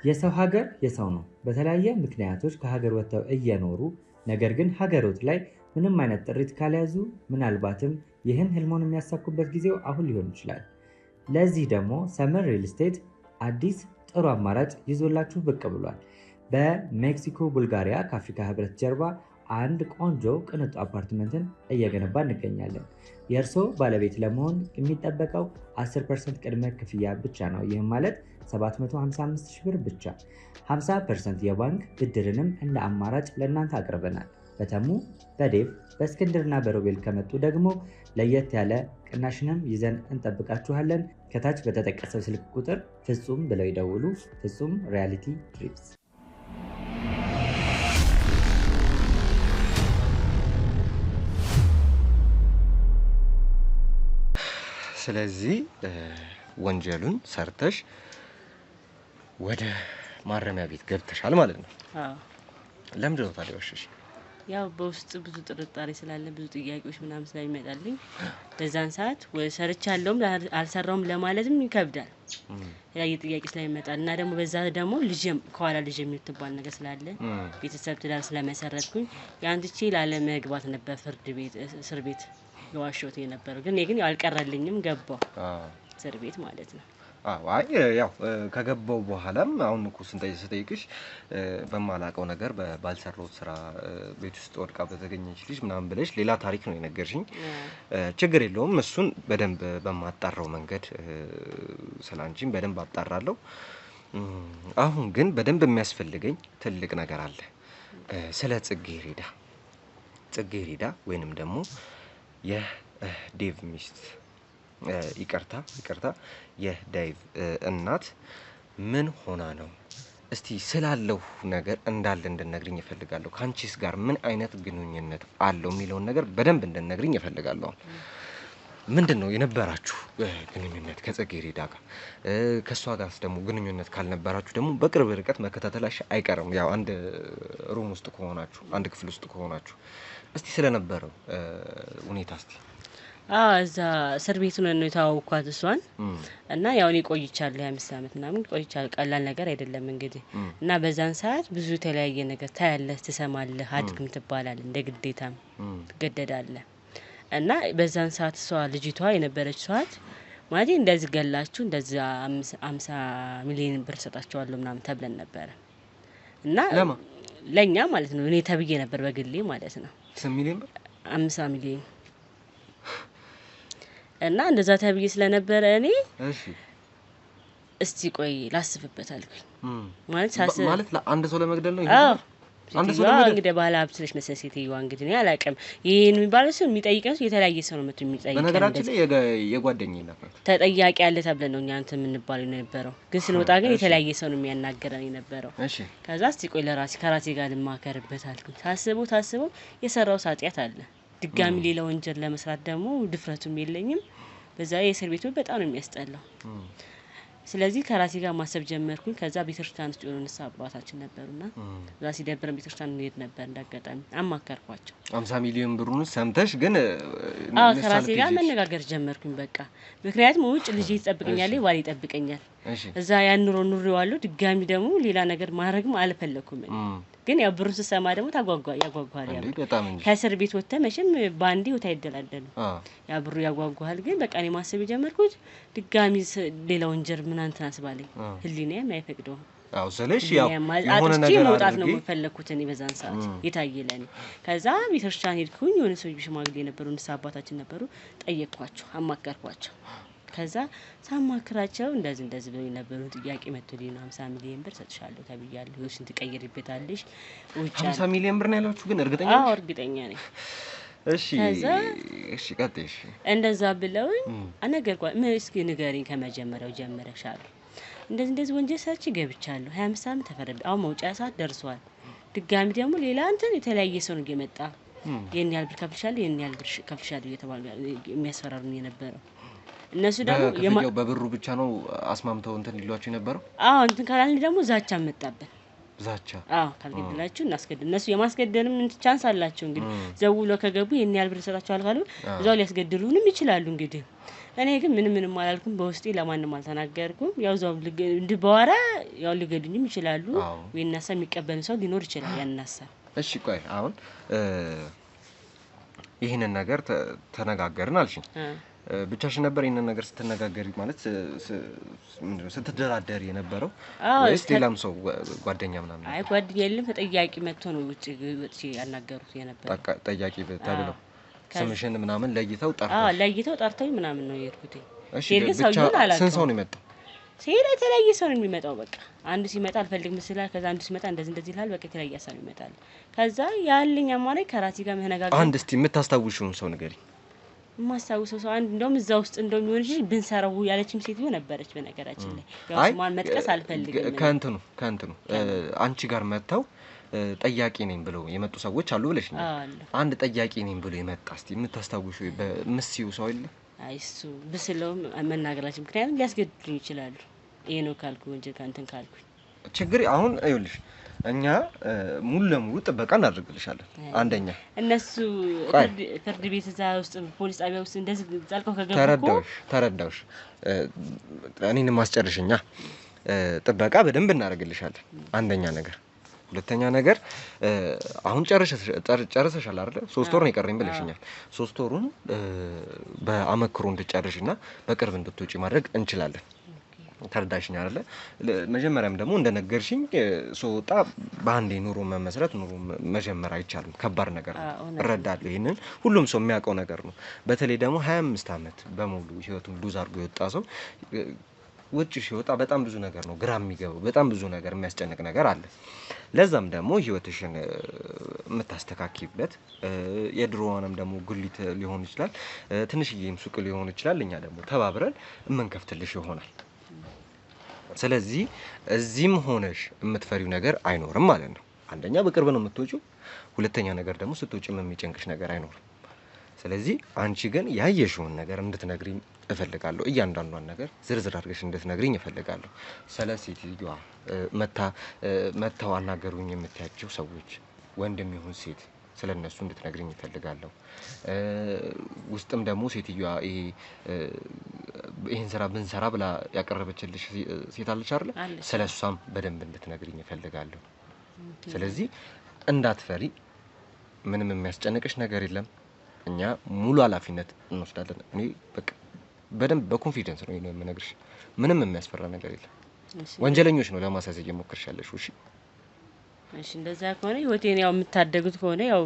Speaker 5: የሰው ሀገር የሰው ነው። በተለያየ ምክንያቶች ከሀገር ወጥተው እየኖሩ ነገር ግን ሀገሮት ላይ ምንም አይነት ጥሪት ካልያዙ ምናልባትም ይህን ህልሞን የሚያሳኩበት ጊዜው አሁን ሊሆን ይችላል። ለዚህ ደግሞ ሰመር ሪል ስቴት አዲስ ጥሩ አማራጭ ይዞላችሁ ብቅ ብሏል። በሜክሲኮ ቡልጋሪያ ከአፍሪካ ህብረት ጀርባ አንድ ቆንጆ ቅንጡ አፓርትመንትን እየገነባ እንገኛለን። የእርስዎ ባለቤት ለመሆን የሚጠበቀው 10% ቅድመ ክፍያ ብቻ ነው። ይህም ማለት 755 ሺህ ብር ብቻ። 50% የባንክ ብድርንም እንደ አማራጭ ለእናንተ አቅርበናል። በተሙ በዴቭ በእስክንድርና በሮቤል ከመጡ ደግሞ ለየት ያለ ቅናሽንም ይዘን እንጠብቃችኋለን። ከታች በተጠቀሰው ስልክ ቁጥር ፍጹም ብለው ይደውሉ። ፍጹም ሪያሊቲ ትሪፕስ።
Speaker 1: ስለዚህ ወንጀሉን ሰርተሽ ወደ ማረሚያ ቤት ገብተሻል ማለት ነው። ለምንድን ነው ታዲያ ዋሸሽ?
Speaker 2: ያው በውስጥ ብዙ ጥርጣሬ ስላለ ብዙ ጥያቄዎች ምናምን ስለሚመጣልኝ በዛን ሰዓት ሰርቻለሁም አልሰራውም ለማለትም ይከብዳል። የተለያየ ጥያቄ ስለሚመጣል እና ደግሞ በዛ ደግሞ ልጅም ከኋላ ልጅ የምትባል ነገር ስላለ ቤተሰብ ትዳር ስለመሰረትኩኝ ያንቺ ላለመግባት ነበር ፍርድ ቤት እስር ቤት የዋሸሁት የነበረው። ግን እኔ አልቀረልኝም፣ ገባሁ እስር ቤት ማለት ነው።
Speaker 1: አይ ያው ከገባው በኋላም አሁን እኮ ስጠይቅሽ በማላውቀው ነገር ባልሰራሁት ስራ ቤት ውስጥ ወድቃ በተገኘች ልጅ ምናምን ብለሽ ሌላ ታሪክ ነው የነገርሽኝ። ችግር የለውም፣ እሱን በደንብ በማጣራው መንገድ ስላንቺም በደንብ አጣራለሁ። አሁን ግን በደንብ የሚያስፈልገኝ ትልቅ ነገር አለ። ስለ ጽጌሬዳ ወይንም ደግሞ የዴቭ ሚስት ይቅርታ የዴቭ እናት ምን ሆና ነው? እስቲ ስላለው ነገር እንዳለ እንድነግሪኝ እፈልጋለሁ። ካንቺስ ጋር ምን አይነት ግንኙነት አለው የሚለውን ነገር በደንብ እንድነግሪኝ እፈልጋለሁ። ምንድነው የነበራችሁ ግንኙነት ከጽጌሬዳ ጋር? ከሷ ጋርስ ደግሞ ግንኙነት ካልነበራችሁ ደግሞ በቅርብ ርቀት መከታተላሽ አይቀርም። ያው አንድ ሩም ውስጥ ከሆናችሁ፣ አንድ ክፍል ውስጥ ከሆናችሁ እስቲ ስለነበረው ሁኔታ እስቲ
Speaker 2: እዛ እስር ቤት ነው የተዋወቅኳት እሷን እና ያው እኔ ቆይቻለሁ 25 አመት ምናምን ቆይቻለሁ። ቀላል ነገር አይደለም እንግዲህ። እና በዛን ሰዓት ብዙ የተለያየ ነገር ታያለህ፣ ትሰማለህ፣ አድግም ትባላለህ፣ እንደ ግዴታም ትገደዳለህ። እና በዛን ሰዓት እሷ ልጅቷ የነበረች ሰዓት ማለት እንደዚህ ገላችሁ እንደዚህ 50 ሚሊዮን ብር ሰጣቸዋለሁ ምናምን ተብለን ነበር። እና ለኛ ማለት ነው እኔ ተብዬ ነበር በግሌ ማለት ነው
Speaker 1: 5 ሚሊዮን ብር
Speaker 2: 50 ሚሊዮን እና እንደዛ ተብዬ ስለነበረ እኔ እስቲ ቆይ ላስብበት አልኩኝ። ማለት
Speaker 1: ለአንድ ሰው ለመግደል ነው ይሄ? አንድ ሰው
Speaker 2: ለመግደል እንግዲህ ባለ ሀብት ነሽ መሰለኝ ሴትዮዋ። እንግዲህ እኔ አላውቅም ይሄን የሚባለው ሰው የሚጠይቀው የተለያየ ሰው ነው መጥቶ የሚጠይቀው።
Speaker 1: በነገራችን ላይ የጓደኛዬ ነበር
Speaker 2: ተጠያቂ ያለ ተብለን ነው እኛ እንትን የምንባለው የነበረው። ግን ስንወጣ ግን የተለያየ ሰው ነው የሚያናገረን የነበረው። ከዛ እስቲ ቆይ ከራሴ ጋር ልማከርበት አልኩኝ። ታስበው የሰራው ኃጢአት አለ ድጋሚ ሌላ ወንጀል ለመስራት ደግሞ ድፍረቱም የለኝም። በዛ የእስር ቤቱ በጣም ነው የሚያስጠላው። ስለዚህ ከራሴ ጋር ማሰብ ጀመርኩኝ። ከዛ ቤተክርስቲያን ውስጥ የሆነ አባታችን ነበርና እዛ ሲደብረን ቤተክርስቲያን እንሄድ ነበር። እንዳጋጣሚ አማከርኳቸው። 50
Speaker 1: ሚሊዮን ብሩን ሰምተሽ ግን
Speaker 2: ከራሴ ጋር መነጋገር ጀመርኩኝ። በቃ ምክንያቱም ውጭ ልጅ ይጠብቀኛል፣ ባል ይጠብቀኛል። እዛ ያን ኑሮዋለሁ ድጋሚ ደግሞ ሌላ ነገር ማድረግም አልፈለኩም ግን ያው ብሩን ስሰማ ደግሞ ያጓጓል ያው ከእስር ቤት ወጥተ መቼም ባንዲ ወታ አይደላደል ያ ብሩ ያጓጓል ግን በቃ እኔ ማሰብ ጀመርኩት ድጋሚ ሌላ ወንጀል ምን አንተና አስባለኝ ህሊናዬም አይፈቅደው
Speaker 1: አው ስለሽ ያው የሆነ ነገር
Speaker 2: መውጣት ነው የፈለኩት እኔ በዛን ሰዓት የታየለኝ ከዛ ቤተክርስቲያን ሄድኩኝ የሆነ ሰው ሽማግሌ ነበሩ ንስ አባታችን ነበሩ ጠየቅኳቸው አማከርኳቸው ከዛ ሳማክራቸው እንደዚህ ብለው ነበሩ ጥያቄ መጥቶልኝ 50 ሚሊዮን ብር ሰጥሻለሁ ተብያለሁ ህይወትሽን ትቀይሪበታለሽ ውጭ
Speaker 1: 50 ሚሊዮን ብር ነው ያላችሁ ግን እርግጠኛ
Speaker 2: አዎ እርግጠኛ ነኝ
Speaker 1: እሺ ቀጥይሽ
Speaker 2: እንደዛ ብለውኝ አነገርኳ እስኪ ንገሪኝ ከመጀመሪያው ጀምረሻል እንደዚህ ወንጀል ሰርች ገብቻለሁ 25 ዓመት ተፈረደ አሁን መውጫ ሰዓት ደርሷል ድጋሚ ደግሞ ሌላ እንትን የተለያየ ሰው ነው የመጣ የኔ ያህል ብር ከፍልሻለሁ የኔ ያህል ብር ከፍልሻለሁ እየተባለ የሚያስፈራሩኝ የነበረው እነሱ ደግሞ
Speaker 1: የማው በብሩ ብቻ ነው አስማምተው እንትን ይሏችሁ የነበረው
Speaker 2: እንትን ካላልን ደግሞ ዛቻ መጣበን
Speaker 1: ዛቻ
Speaker 2: ካልገደላችሁ እናስገድል እነሱ የማስገደልም ቻንስ አላቸው እንግዲህ ዘውሎ ከገቡ የኔ ያህል ብር ሰጣቸዋል ካሉ እዛው ሊያስገድሉንም ይችላሉ እንግዲህ እኔ ግን ምንም አላልኩም በውስጤ ለማንም አልተናገርኩም ያው ዛው እንድባወራ ያው ሊገድሉኝም ይችላሉ ወይናሳ የሚቀበል ሰው ሊኖር ይችላል ያናሳ
Speaker 1: እሺ ቆይ አሁን ይሄንን ነገር ተነጋገርን አልሽኝ ብቻሽን ነበር ይሄንን ነገር ስትነጋገሪ ማለት ምንድነው ስትደራደሪ የነበረው ወይስ ሌላም ሰው ጓደኛ ምናምን
Speaker 2: አይ ጓደኛ የለም ተጠያቂ መጥቶ ነው ውጪ ያናገሩት የነበረው
Speaker 1: ተጠያቂ ተብለው ስምሽን ምናምን ለይተው
Speaker 2: ጠርተው ምናምን ነው የሄድኩት
Speaker 1: እሺ ስንት ሰው ነው የመጣው
Speaker 2: ሲሄድ የተለያየ ሰው ነው የሚመጣው በቃ አንዱ ሲመጣ አልፈልግም መስላ ከዛ አንዱ ሲመጣ እንደዚህ ይላል በቃ የተለያየ ሰው ይመጣል ከዛ ያለኝ አማራጭ ከራሲ ጋር መነጋገር
Speaker 1: አንድ እስቲ የምታስታውሽውን ሰው ንገሪ
Speaker 2: ማስታውሰው ሰው አንድ እንደውም እዛ ውስጥ እንደውም ይሆን እንጂ ብንሰራው ያለችም ሴትዮ ነበረች በነገራችን ላይ ያው ስሟን መጥቀስ አልፈልግም
Speaker 1: ከንቱ አንቺ ጋር መጣው ጠያቂ ነኝ ብለው የመጡ ሰዎች አሉ ብለሽኛል አንድ ጠያቂ ነኝ ብሎ የመጣ እስቲ የምታስታውሽው በምስዩ ሰው አይደል
Speaker 2: አይሱ ብስለው መናገራችን ምክንያቱም ሊያስገድሉኝ ይችላሉ ይሄ ነው ካልኩ ወንጀል ካንተን ካልኩ
Speaker 1: ችግር አሁን አይውልሽ እኛ ሙሉ ለሙሉ ጥበቃ እናደርግልሻለን አንደኛ
Speaker 2: እነሱ ፍርድ ቤት እዛ ውስጥ ፖሊስ ጣቢያ ውስጥ እንደዚህ ጻልከው
Speaker 1: ከገቡ ተረዳውሽ እኔን ማስጨርሽኛ ጥበቃ በደንብ እናደርግልሻለን አንደኛ ነገር ሁለተኛ ነገር አሁን ጨርሰሻል አይደል 3 ወር ነው የቀረኝ ብለሽኛል 3 ወሩን በአመክሮ እንድጨርሽና በቅርብ እንድትወጪ ማድረግ እንችላለን ተረዳሽኝ አይደል መጀመሪያም ደግሞ እንደነገርሽኝ ሶጣ ባንዴ ኑሮ መመስረት ኑሮ መጀመር አይቻልም ከባድ ነገር ነው እረዳለሁ ይሄንን ሁሉም ሰው የሚያውቀው ነገር ነው በተለይ ደግሞ 25 አመት በሙሉ ህይወቱን ሉዝ አድርጎ የወጣ ሰው ውጭ ሲወጣ በጣም ብዙ ነገር ነው ግራ የሚገባው በጣም ብዙ ነገር የሚያስጨንቅ ነገር አለ ለዛም ደግሞ ህይወትሽን የምታስተካክይበት የድሮዋንም ደግሞ ጉሊት ሊሆን ይችላል ትንሽዬም ሱቅ ሊሆን ይችላል እኛ ደግሞ ተባብረን የምንከፍትልሽ ይሆናል ስለዚህ እዚህም ሆነሽ የምትፈሪው ነገር አይኖርም ማለት ነው አንደኛ በቅርብ ነው የምትወጪው ሁለተኛ ነገር ደግሞ ስትወጪም የሚጨንቅሽ ነገር አይኖርም ስለዚህ አንቺ ግን ያየሽውን ነገር እንድትነግሪኝ እፈልጋለሁ እያንዳንዷን ነገር ዝርዝር አድርገሽ እንድትነግሪኝ እፈልጋለሁ ስለ ሴትዮዋ መተው አናገሩኝ የምትያቸው ሰዎች ወንድም ይሁን ሴት ስለነሱ እንድትነግሪኝ እፈልጋለሁ ውስጥም ደግሞ ሴትዮዋ ይሄን ስራ ብንሰራ ብላ ያቀረበችልሽ ሴት አለች አይደል ስለሷም በደንብ እንድትነግሪኝ እፈልጋለሁ ስለዚህ እንዳትፈሪ ምንም የሚያስጨንቅሽ ነገር የለም እኛ ሙሉ ኃላፊነት እንወስዳለን እኔ በቃ በደንብ በኮንፊደንስ ነው የምነግርሽ ምንም የሚያስፈራ ነገር የለም ወንጀለኞች ነው ለማሳሰብ እየሞከርሻለሽ
Speaker 2: እሺ እንደዛ ከሆነ ህይወቴን ያው የምታደጉት ከሆነ ያው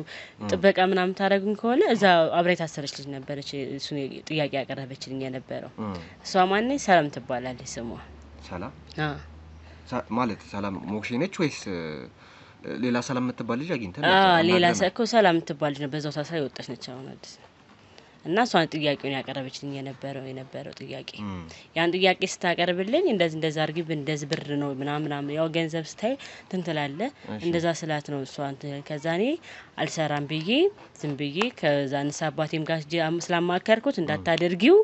Speaker 2: ጥበቃ ምናምን ታረጉን ከሆነ እዛ አብራይ ታሰረች ልጅ ነበረች እሱ ጥያቄ ያቀረበችልኝ የነበረው እሷ ማን ነኝ ሰላም ትባላለች ስሟ
Speaker 1: ሰላም ማለት ሰላም ሞክሼ ነች ወይስ ሌላ ሰላም የምትባል ልጅ አግኝተን
Speaker 2: ሌላ ሰላም የምትባል ልጅ ነው በዛው ታስራ የወጣች ነች አሁን አዲስ እና እሷን ጥያቄውን ያቀረበችልኝ የነበረው ጥያቄ ያን ጥያቄ ስታቀርብልኝ እንደዚህ አርግብ እንደዚህ ብር ነው ምናምን ያው ገንዘብ ስታይ ትንትላለ እንደዛ ስላት ነው እሷ ከዛኔ አልሰራም ብዬ ዝም ብዬ ከዛ ንስ አባቴም ጋር ስላማከርኩት እንዳታደርጊው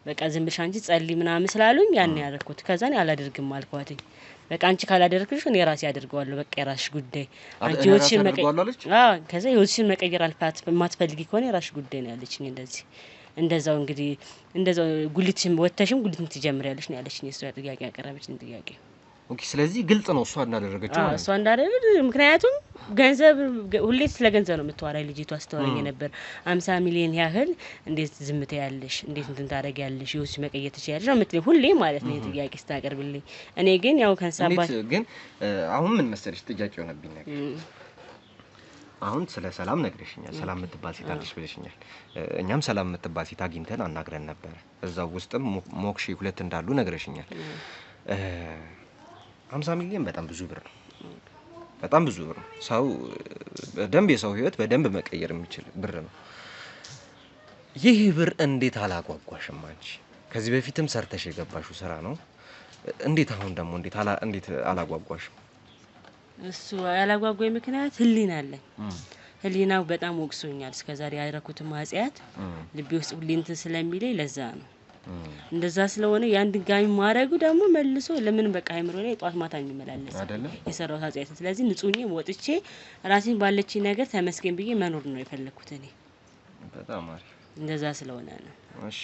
Speaker 2: በቃ ዝም ብለሽ አንቺ ጸልይ ምናምን ስላሉኝ ያን ያደረኩት ከዛኔ አላደርግም አልኳትኝ በቃ አንቺ ካላደረግሽ እኔ ራሴ አደርጋለሁ በቃ የራስሽ ጉዳይ አንቺ ህይወትሽን መቀየር ከዛ ህይወትሽን መቀየር አልፋት ማትፈልጊ ከሆነ የራስሽ ጉዳይ ነው ያለችኝ እንደዚህ እንደዛው እንግዲህ እንደዛው ጉሊትሽም ወተሽም ጉሊትን ትጀምሪያለሽ ነው ያለችኝ። እሷ ጥያቄ ያቀረበችኝ ጥያቄ
Speaker 1: ኦኬ። ስለዚህ ግልጽ ነው እሷ እንዳደረገችው ማለት ነው።
Speaker 2: እሷ እንዳደረገ ምክንያቱም ገንዘብ ሁሌ ስለ ገንዘብ ነው የምትወራኝ ልጅቷ አስተዋረኝ ነበር። 50 ሚሊዮን ያህል እንዴት ዝምታ ያለሽ እንዴት እንትን ታደርጊያለሽ ይውስ መቀየር ትችያለሽ ነው የምትለኝ ሁሌ ማለት ነው ጥያቄ ስታቀርብልኝ። እኔ ግን ያው ከንሳባት
Speaker 1: ግን አሁን ምን መሰለሽ ጥያቄ ሆነብኝ ነገር አሁን ስለ ሰላም ነግረሽኛል። ሰላም የምትባል ሴት አለሽ ብለሽኛል። እኛም ሰላም የምትባል ሴት አግኝተን አናግረን ነበር። እዛው ውስጥም ሞክሼ 2 እንዳሉ ነግረሽኛል። 50 ሚሊዮን በጣም ብዙ ብር ነው። በጣም ብዙ ብር ነው። ሰው በደንብ የሰው ህይወት በደንብ መቀየር የሚችል ብር ነው። ይህ ብር እንዴት አላጓጓሽም አንቺ? ከዚህ በፊትም ሰርተሽ የገባሽው ስራ ነው። እንዴት አሁን ደግሞ እንዴት አላጓጓሽም?
Speaker 2: እሱ ያላጓጓኝ ምክንያት ህሊና አለኝ። ህሊናው በጣም ወቅሶኛል። እስከዛሬ ያደረኩት ማጽያት ልቤ ውስጥ ሁሌንት ስለሚለኝ ለዛ ነው። እንደዛ ስለሆነ ያን ድጋሚ ማረጉ ደግሞ መልሶ ለምን በቃ አይምሮ ላይ ጧት ማታ የሚመላለስ የሰራው ታጽያት። ስለዚህ ንጹህኝ ወጥቼ ራሴን ባለችኝ ነገር ተመስገን ብዬ መኖር ነው የፈለኩት እኔ።
Speaker 1: በጣም አሪፍ።
Speaker 2: እንደዛ ስለሆነ ነው።
Speaker 1: እሺ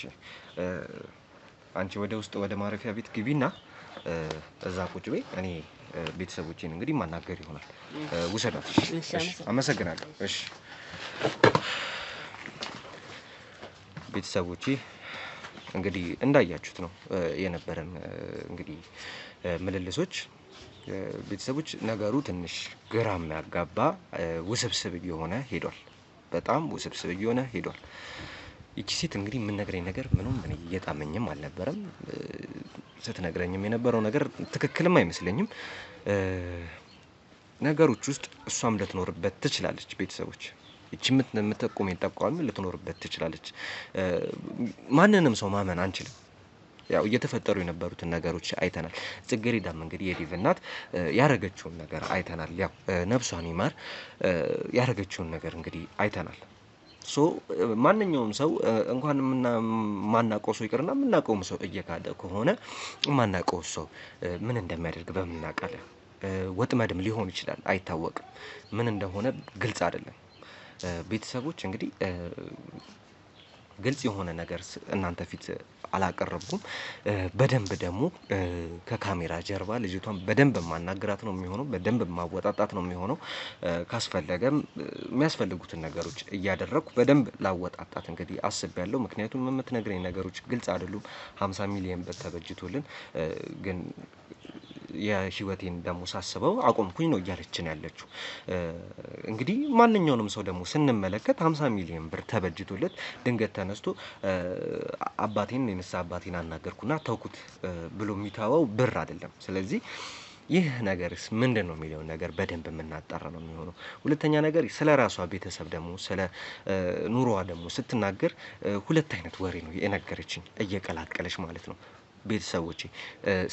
Speaker 1: አንቺ ወደ ውስጥ ወደ ማረፊያ ቤት ግቢና እዛ ቁጭ በይ። እኔ ቤተሰቦቼን እንግዲህ ማናገር ይሆናል። ውሰዳት። እሺ አመሰግናለሁ። እሺ ቤተሰቦቼ እንግዲህ እንዳያችሁት ነው የነበረን እንግዲህ ምልልሶች። ቤተሰቦች ነገሩ ትንሽ ግራም ያጋባ ውስብስብ እየሆነ ሄዷል። በጣም ውስብስብ እየሆነ ሄዷል። ይቺ ሴት እንግዲህ ምን ነግረኝ ነገር ምንም እኔ እየጣመኝም አልነበረም። ስትነግረኝም የነበረው ነገር ትክክልም አይመስለኝም። ነገሮች ውስጥ እሷም ልትኖርበት ትችላለች። ቤተሰቦች እቺ የምትጠቁመኝ ጠቋሚ ልትኖርበት ትችላለች። ማንንም ሰው ማመን አንችልም። ያው እየተፈጠሩ የነበሩትን ነገሮች አይተናል። ጽጌረዳም እንግዲህ የዴቭ እናት ያረገችውን ነገር አይተናል። ያው ነፍሷን ይማር ያረገችውን ነገር እንግዲህ አይተናል። ሶ ማንኛውም ሰው እንኳን ማናቀው ሰው ይቅርና ምናቀውም ሰው እየካደ ከሆነ ማናቀው ሰው ምን እንደሚያደርግ በምናቃለን። ወጥመድም ሊሆን ይችላል፣ አይታወቅም። ምን እንደሆነ ግልጽ አይደለም። ቤተሰቦች እንግዲህ ግልጽ የሆነ ነገር እናንተ ፊት አላቀረብኩም። በደንብ ደግሞ ከካሜራ ጀርባ ልጅቷን በደንብ ማናገራት ነው የሚሆነው፣ በደንብ ማወጣጣት ነው የሚሆነው። ካስፈለገም የሚያስፈልጉትን ነገሮች እያደረኩ በደንብ ላወጣጣት እንግዲህ አስቤያለሁ። ምክንያቱም የምትነግረኝ ነገሮች ግልጽ አይደሉም። 50 ሚሊዮን ብር ተበጅቶልን ግን የህይወቴን ደግሞ ሳስበው አቆምኩኝ ነው እያለችን ያለችው። እንግዲህ ማንኛውንም ሰው ደግሞ ስንመለከት 50 ሚሊዮን ብር ተበጅቶለት ድንገት ተነስቶ አባቴን የንስሐ አባቴን አናገርኩና ተውኩት ብሎ የሚታወው ብር አይደለም። ስለዚህ ይህ ነገርስ ምንድን ነው የሚለውን ነገር በደንብ የምናጣራ ነው የሚሆነው። ሁለተኛ ነገር ስለ ራሷ ቤተሰብ ደግሞ ስለ ኑሮዋ ደግሞ ስትናገር 2 አይነት ወሬ ነው የነገረችኝ፣ እየቀላቀለች ማለት ነው። ቤተሰቦቼ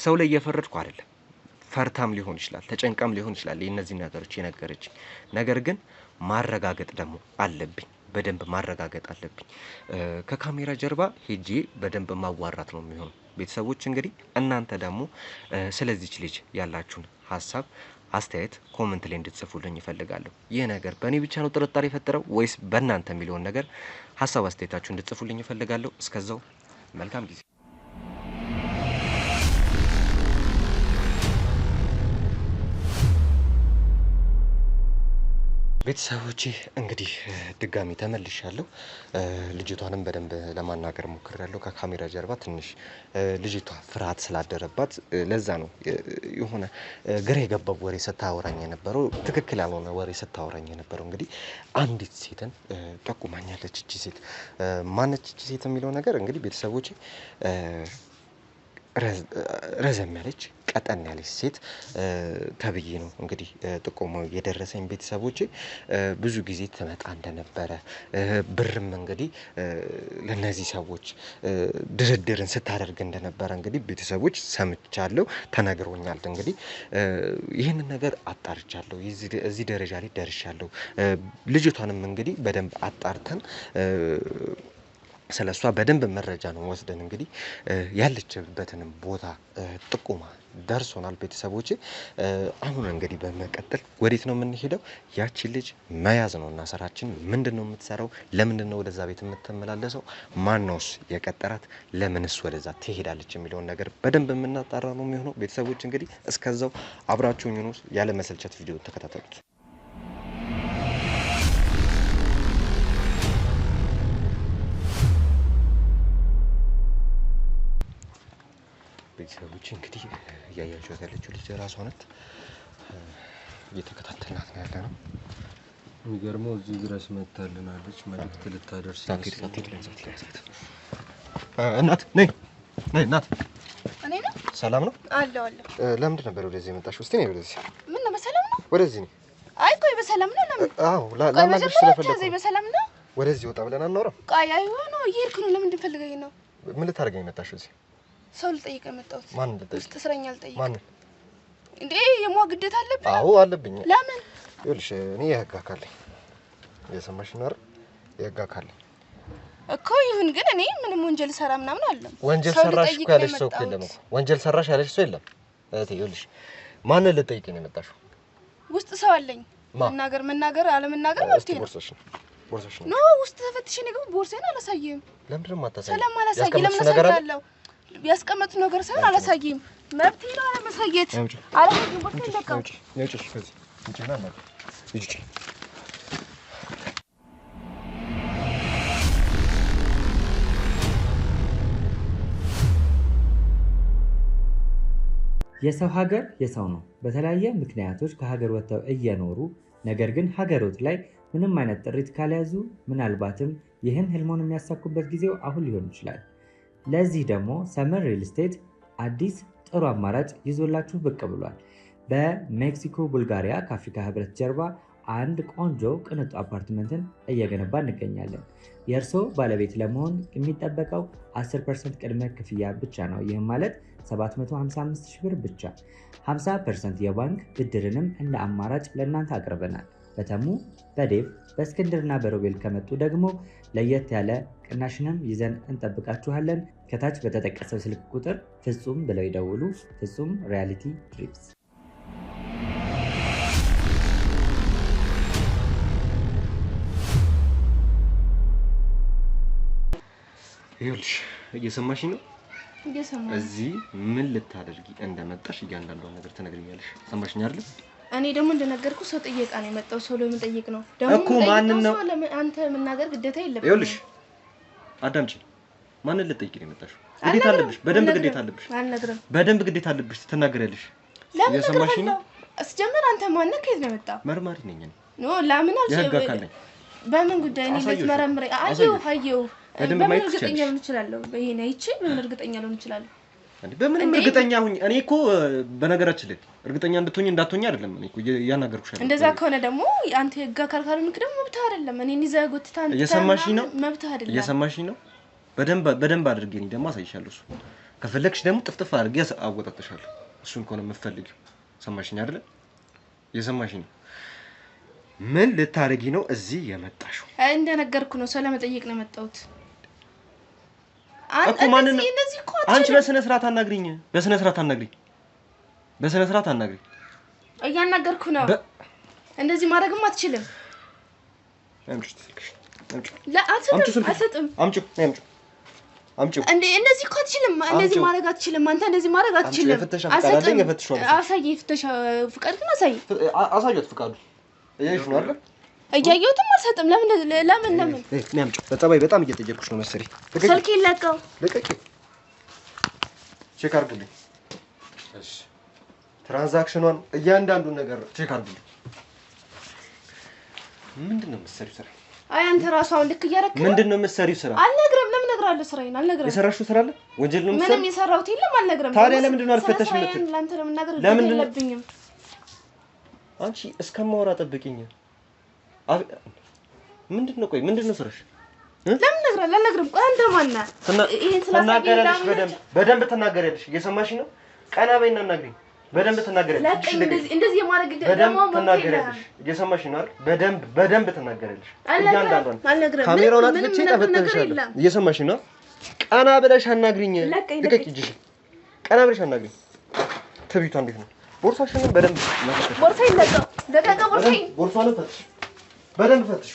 Speaker 1: ሰው ላይ እየፈረድኩ አይደለም። ፈርታም ሊሆን ይችላል፣ ተጨንቃም ሊሆን ይችላል የእነዚህ ነገሮች የነገረችኝ። ነገር ግን ማረጋገጥ ደግሞ አለብኝ፣ በደንብ ማረጋገጥ አለብኝ። ከካሜራ ጀርባ ሄጄ በደንብ ማዋራት ነው የሚሆነው። ቤተሰቦች እንግዲህ እናንተ ደግሞ ስለዚች ልጅ ያላችሁን ሀሳብ አስተያየት ኮሜንት ላይ እንድትጽፉልኝ ይፈልጋለሁ። ይህ ነገር በእኔ ብቻ ነው ጥርጣሬ የፈጠረው ወይስ በእናንተ የሚለውን ነገር ሀሳብ አስተያየታችሁ እንድትጽፉልኝ ይፈልጋለሁ። እስከዛው መልካም ጊዜ። ቤተሰቦቼ እንግዲህ ድጋሚ ተመልሻለሁ። ልጅቷንም በደንብ ለማናገር ሞክሬያለሁ። ከካሜራ ጀርባ ትንሽ ልጅቷ ፍርሃት ስላደረባት ለዛ ነው የሆነ ግራ የገባው ወሬ ስታወራኝ የነበረው፣ ትክክል ያልሆነ ወሬ ስታወራኝ የነበረው። እንግዲህ አንዲት ሴትን ጠቁማኛለች። እቺ ሴት ማነች? እቺ ሴት የሚለው ነገር እንግዲህ ቤተሰቦቼ ረዘም ያለች ቀጠን ያለች ሴት ተብዬ ነው እንግዲህ ጥቆማው የደረሰኝ። ቤተሰቦቼ ብዙ ጊዜ ትመጣ እንደነበረ ብርም እንግዲህ ለነዚህ ሰዎች ድርድርን ስታደርግ እንደነበረ እንግዲህ ቤተሰቦች ሰምቻለሁ፣ ተነግሮኛል። እንግዲህ ይህንን ነገር አጣርቻለሁ፣ እዚህ ደረጃ ላይ ደርሻለሁ። ልጅቷንም እንግዲህ በደንብ አጣርተን ስለሷ በደንብ መረጃ ነው ወስደን እንግዲህ ያለችበትን ቦታ ጥቁማ ደርሶናል ቤተሰቦቼ። አሁን እንግዲህ በመቀጠል ወዴት ነው የምንሄደው? ያቺ ልጅ መያዝ ነውና ስራችን። ምንድነው የምትሰራው? ለምንድነው ወደዛ ቤት የምትመላለሰው? ማንነውስ የቀጠራት? ለምንስ ወደዛ ትሄዳለች የሚለውን ነገር በደንብ የምናጣራ ነው የሚሆነው ቤተሰቦች። እንግዲህ እስከዛው አብራችሁኝ ነው ያለ መሰልቸት ቪዲዮ ተከታተሉት። ቤተሰቦች እንግዲህ እያያችኋት ያለችው ልጅ ራሷ ናት። እየተከታተልናት ነው ያለነው።
Speaker 4: የሚገርመው እዚህ ድረስ መታልናለች መልእክት ልታደርስ።
Speaker 1: እናት ነይ ነይ እናት።
Speaker 3: እኔ ነው
Speaker 1: ሰላም ነው
Speaker 3: አለው አለው።
Speaker 1: ለምንድን ነበር ወደዚህ የመጣሽው? እስቲ ነይ ወደዚህ።
Speaker 3: ምን ነው በሰላም ነው?
Speaker 1: ወደዚህ ነይ።
Speaker 3: አይ ቆይ በሰላም ነው? ለምን?
Speaker 1: አዎ ላናግርሽ ስለፈለኩ
Speaker 3: ነው። በሰላም ነው?
Speaker 1: ወደዚህ ወጣ ብለን አናወራም?
Speaker 3: ቆይ አይሆነ እየሄድኩ ነው። ለምን እንድፈልገኝ ነው?
Speaker 1: ምን ልታደርገኝ መጣሽ እዚህ?
Speaker 3: ሰው ልጠይቅ መጣሁት።
Speaker 1: ማን ልጠይቅ?
Speaker 3: ውስጥ እስረኛ ልጠይቅ።
Speaker 1: ማን
Speaker 3: እንዴ? የሟ ግዴታ አለብኝ?
Speaker 1: አዎ አለብኝ።
Speaker 3: ለምን?
Speaker 1: ይኸውልሽ እኔ የህግ አካል ነኝ። የሰማሽ ነው አይደል? የህግ አካል ነኝ
Speaker 3: እኮ። ይሁን ግን እኔ ምንም ወንጀል ሰራ ምናምን አለም።
Speaker 1: ወንጀል ሰራሽ እኮ ያለሽ ሰው እኮ የለም እኮ። ወንጀል ሰራሽ ያለሽ ሰው የለም እህቴ። ይኸውልሽ ማንን ልጠይቅ ነው የመጣሽው?
Speaker 3: ውስጥ ሰው አለኝ። መናገር አለመናገር መብቴ ነው።
Speaker 1: ቦርሳሽ ነው?
Speaker 3: ኖ ውስጥ ተፈትሽ ነው። ቦርሳዬን አላሳየም።
Speaker 1: ለምንድን ነው የማታሳየው?
Speaker 3: ሰላም አላሳየም። ለምን አሳያለሁ? ያስቀመጡት ነገር ሳይሆን አላሳየም። መብቴ ነው አለማሳየት። አላሳየም። ቦርሳዬን ለቀው።
Speaker 1: ነጭሽ ከዚህ እንጭና ነው ይጭ
Speaker 5: የሰው ሀገር የሰው ነው። በተለያየ ምክንያቶች ከሀገር ወጥተው እየኖሩ ነገር ግን ሀገሮት ላይ ምንም አይነት ጥሪት ካልያዙ ምናልባትም ይህን ህልሞን የሚያሳኩበት ጊዜው አሁን ሊሆን ይችላል። ለዚህ ደግሞ ሰመር ሪል ስቴት አዲስ ጥሩ አማራጭ ይዞላችሁ ብቅ ብሏል። በሜክሲኮ ቡልጋሪያ ከአፍሪካ ህብረት ጀርባ አንድ ቆንጆ ቅንጡ አፓርትመንትን እየገነባ እንገኛለን። የእርስዎ ባለቤት ለመሆን የሚጠበቀው 10% ቅድመ ክፍያ ብቻ ነው። ይህም ማለት 755,000 ብር ብቻ። 50% የባንክ ብድርንም እንደ አማራጭ ለእናንተ አቅርበናል። በተሙ በዴቭ በእስክንድርና በሮቤል ከመጡ ደግሞ ለየት ያለ ቅናሽንም ይዘን እንጠብቃችኋለን። ከታች በተጠቀሰው ስልክ ቁጥር ፍጹም ብለው ይደውሉ። ፍጹም ሪያሊቲ ትሪፕስ።
Speaker 1: ይኸውልሽ እየሰማሽ ነው?
Speaker 3: እየሰማሁ።
Speaker 1: እዚህ ምን ልታደርጊ እንደመጣሽ እያንዳንዷን ነገር ትነግሪኛለሽ። ሰማሽኝ አይደል?
Speaker 3: እኔ ደግሞ እንደነገርኩ ሰው ጥየቃ ነው የመጣው። ሰው ለመጠየቅ ነው ደግሞ
Speaker 1: እኮ። ማንን ነው?
Speaker 3: አንተ መናገር ግዴታ የለብህም።
Speaker 1: ይኸውልሽ አዳምጪ። ማንን ልጠይቂ ነው የመጣሽው? ግዴታ አለብሽ። በደንብ ግዴታ አለብሽ።
Speaker 3: አልነግርም።
Speaker 1: በደንብ ግዴታ አለብሽ። ትናገሪያለሽ።
Speaker 3: እየሰማሽኝ ነው? እስጀመር አንተ ማነህ? ከየት ነው የመጣው?
Speaker 1: መርማሪ ነኝ እኔ።
Speaker 3: ኖ ለምን
Speaker 1: የህግ አካል ነኝ።
Speaker 3: በምን ጉዳይ እኔ ልትመረምር? አየሁ
Speaker 1: በደንብ ማየት ትችላለሽ።
Speaker 3: እርግጠኛ ልሆን እችላለሁ። ይሄን አይቼ በምን እርግጠኛ ልሆን እችላለሁ?
Speaker 1: በምንም እርግጠኛ ሁኝ። እኔ እኮ በነገራችን ላይ እርግጠኛ እንድትሆኝ እንዳትሆኝ አይደለም እኔ እኮ ያናገርኩሽ አይደል?
Speaker 3: እንደዛ ከሆነ ደግሞ አንተ የህግ አካል ካልሆንክ ደግሞ መብትህ አይደለም። እኔን ይዘህ ጎትተህ አንተ
Speaker 1: እየሰማሽኝ ነው?
Speaker 3: መብትህ አይደለም።
Speaker 1: እየሰማሽኝ ነው? በደንብ አድርጌ እኔ ደግሞ አሳይሻለሁ። እሱ ከፈለግሽ ደግሞ ጥፍጥፍ አድርጌ አወጣጥሻለሁ። እሱን ከሆነ የምትፈልጊው። ሰማሽኝ አይደል? እየሰማሽኝ ነው? ምን ልታረጊ ነው እዚህ የመጣሽው?
Speaker 3: እንደነገርኩ ነው። ሰው ለመጠየቅ ነው የመጣሁት።
Speaker 1: እኮ ማንን ነው? አንቺ በስነ ስርዓት አናግሪኝ። በስነ ስርዓት አናግሪኝ። በስነ ስርዓት አናግሪኝ።
Speaker 3: እያናገርኩ ነው። እንደዚህ ማድረግም አትችልም።
Speaker 1: አምጪው ስልክሽ።
Speaker 3: አልሰጥም።
Speaker 1: አምጪው።
Speaker 3: እንዴ እንደዚህ እኮ አትችልም። እንደዚህ ማድረግ አትችልም። አንተ እንደዚህ ማድረግ አትችልም።
Speaker 1: የፍተሻ ፍቃድ አለኝ። የፍተሻው
Speaker 3: አሳይ። የፍተሻ ፍቃድ ግን አሳይ።
Speaker 1: አሳየት ፍቃዱ። እያይሽ ነው አይደል?
Speaker 3: እያየሁትም አልሰጥም። ለምን
Speaker 1: እኔ አምጪው። በጸባይ በጣም እየጠየቅኩሽ ነው መሰለኝ።
Speaker 3: ስልክ ይለቀው።
Speaker 1: ልቀቂ። ቼክ አድርጉልኝ። እሺ ትራንዛክሽኗን እያንዳንዱን ነገር ቼክ አድርጉልኝ። ምንድነው የምትሰሪው ስራ?
Speaker 3: አይ አንተ ራስህ አሁን ልክ እያደረክ ነው።
Speaker 1: ምንድነው የምትሰሪው ስራ?
Speaker 3: አልነግርም። ለምን እነግርሃለሁ? ስራዬን አልነግርም።
Speaker 1: የሰራሽው ስራ አለ? ወንጀል ነው የምትሰሪው?
Speaker 3: ምንም የሰራሁት የለም። አልነግርም።
Speaker 1: ታዲያ ለምንድነው አልፈተሽም የምትል?
Speaker 3: ለአንተ ለመናገር
Speaker 1: የለብኝም። አንቺ እስከማወራ ጠብቂኝ። ምንድነው? ቆይ ምንድነው ስራሽ?
Speaker 3: ለምን እነግርሃለሁ? አልነግርም። ቆይ አንተ ማን ነህ? ይሄን ስላሳየኝ
Speaker 1: በደንብ ትናገሪያለሽ። እየሰማሽ ነው? ቀና በይና እናግሪኝ። በደንብ ትናገሪያለሽ።
Speaker 3: እንደዚህ የማድረግ
Speaker 1: በደንብ ትናገሪያለሽ። እየሰማሽ ነው አይደል? በደንብ ትናገሪያለሽ። እያንዳንዷን ካሜራውን አጥፍቼ ጠፍተሽሻለሁ። እየሰማሽ ነው? ቀና ብለሽ አናግሪኝ። ልቀቂ እጅሽን። ቀና ብለሽ አናግሪኝ። ትቢቷ እንዴት ነው? ቦርሳሽን በደንብ ማፈተሽ።
Speaker 3: ቦርሳዬን ለቀቀ ቦርሳዬን።
Speaker 1: ቦርሳውን ፈትሽ። በደንብ ፈትሽ።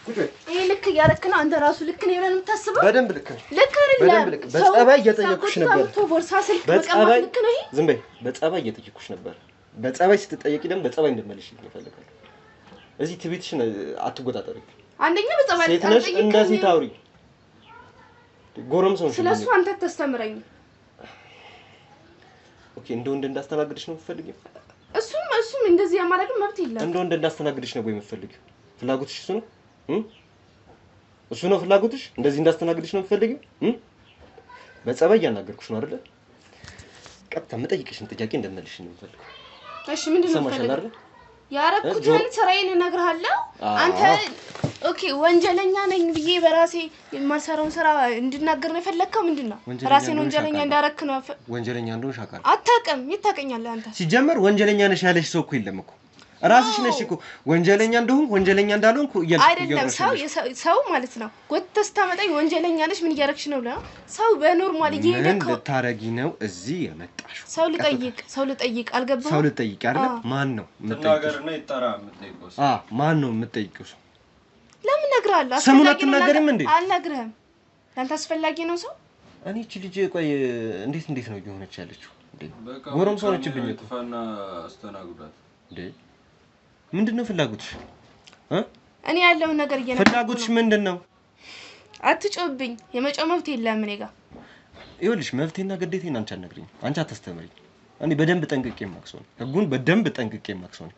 Speaker 1: ቁጭ በይ።
Speaker 3: ይሄ ልክ እያደረክ ነው አንተ ራሱ ልክ ነው ብለህ የምታስበው?
Speaker 1: በደንብ ልክ ነው።
Speaker 3: ልክ አይደለም።
Speaker 1: በጸባይ እየጠየኩሽ ነበር።
Speaker 3: ቦርሳ ስልክ መቀማት ልክ ነው ይሄ?
Speaker 1: ዝም በይ። በጸባይ እየጠየኩሽ ነበር። በጸባይ ስትጠየቂ ደግሞ በጸባይ እንደመልሽልኝ እፈልጋለሁ። እዚህ ትቤትሽን አትጎጣጠሪ።
Speaker 3: አንደኛ በጸባይ
Speaker 1: ሴት ነሽ፣ እንደዚህ ታውሪ። ጎረምሳው ነሽ።
Speaker 3: ስለሱ አንተ ተስተምረኝ።
Speaker 1: ኦኬ፣ እንደ ወንድ እንዳስተናግድሽ ነው የምትፈልጊው?
Speaker 3: እሱም እንደዚህ ያማረግ መብት የለም።
Speaker 1: እንደ ወንድ እንዳስተናግድሽ ነው ወይ የምትፈልጊው? ፍላጎትሽ እሱ ነው? እሱ ነው ፍላጎትሽ? እንደዚህ እንዳስተናግድሽ ነው የምትፈልጊው? በጸባይ ያናገርኩሽ ነው አይደል? ቀጥታ የምጠይቅሽን ጥያቄ እንደምልሽ ነው የምፈልገው።
Speaker 3: እሺ ምንድነው የምትፈልገው? ያረኩትን ስራዬን እነግርሃለሁ። አንተ ኦኬ ወንጀለኛ ነኝ ብዬ በራሴ የማልሰራውን ስራ እንድናገር ነው የፈለከው? ምንድነው? ራሴን ወንጀለኛ እንዳረክ ነው።
Speaker 1: ወንጀለኛ እንደሆንሽ አውቃለሁ።
Speaker 3: አታውቅም። ይታቀኛለህ አንተ።
Speaker 1: ሲጀመር ወንጀለኛ ነሽ ያለሽ ሰው እኮ የለም እኮ። ራስሽ ነሽ እኮ ወንጀለኛ እንደሆንኩ ወንጀለኛ እንዳልሆንኩ
Speaker 3: አይደለም ሰው ማለት ነው። ጎትተህ ስታመጣኝ ወንጀለኛ ነሽ ምን እያረክሽ ነው ብለህ ሰው በኖርማል እየሄደ እኮ
Speaker 1: ምን ልታረጊ ነው እዚህ የመጣሽው?
Speaker 3: ሰው ልጠይቅ አልገባህም?
Speaker 1: ሰው ልጠይቅ አይደል? ማን ነው
Speaker 4: የምትጠይቀው? ይጣራ የምትጠይቀው?
Speaker 1: ማን ነው የምትጠይቀው?
Speaker 3: ለምን እነግርሃለሁ?
Speaker 1: ስሙን አትናገሪም እንዴ?
Speaker 3: አልነግርህም። ለአንተ አስፈላጊ ነው ሰው?
Speaker 1: እኔ እቺ ልጅ ቆይ እንዴት ነው እየሆነች ያለችው እንዴ? ጎረምሳው ነችብኝ እኮ።
Speaker 4: ጥፋና አስተናግዷት እንዴ?
Speaker 1: ምንድነው ፍላጎትሽ?
Speaker 3: እኔ ያለውን ነገር እየነገርኩህ።
Speaker 1: ፍላጎትሽ ምንድነው?
Speaker 3: አትጮህብኝ። የመጮህ መብት የለም እኔ ጋር።
Speaker 1: ይኸውልሽ መብቴና ግዴታዬን አንቺ አትነግሪኝ። አንቺ አታስተምሪኝ። እኔ በደንብ ጠንቅቄ የማውቅ ነኝ። ህጉን በደንብ ጠንቅቄ የማውቅ ነኝ።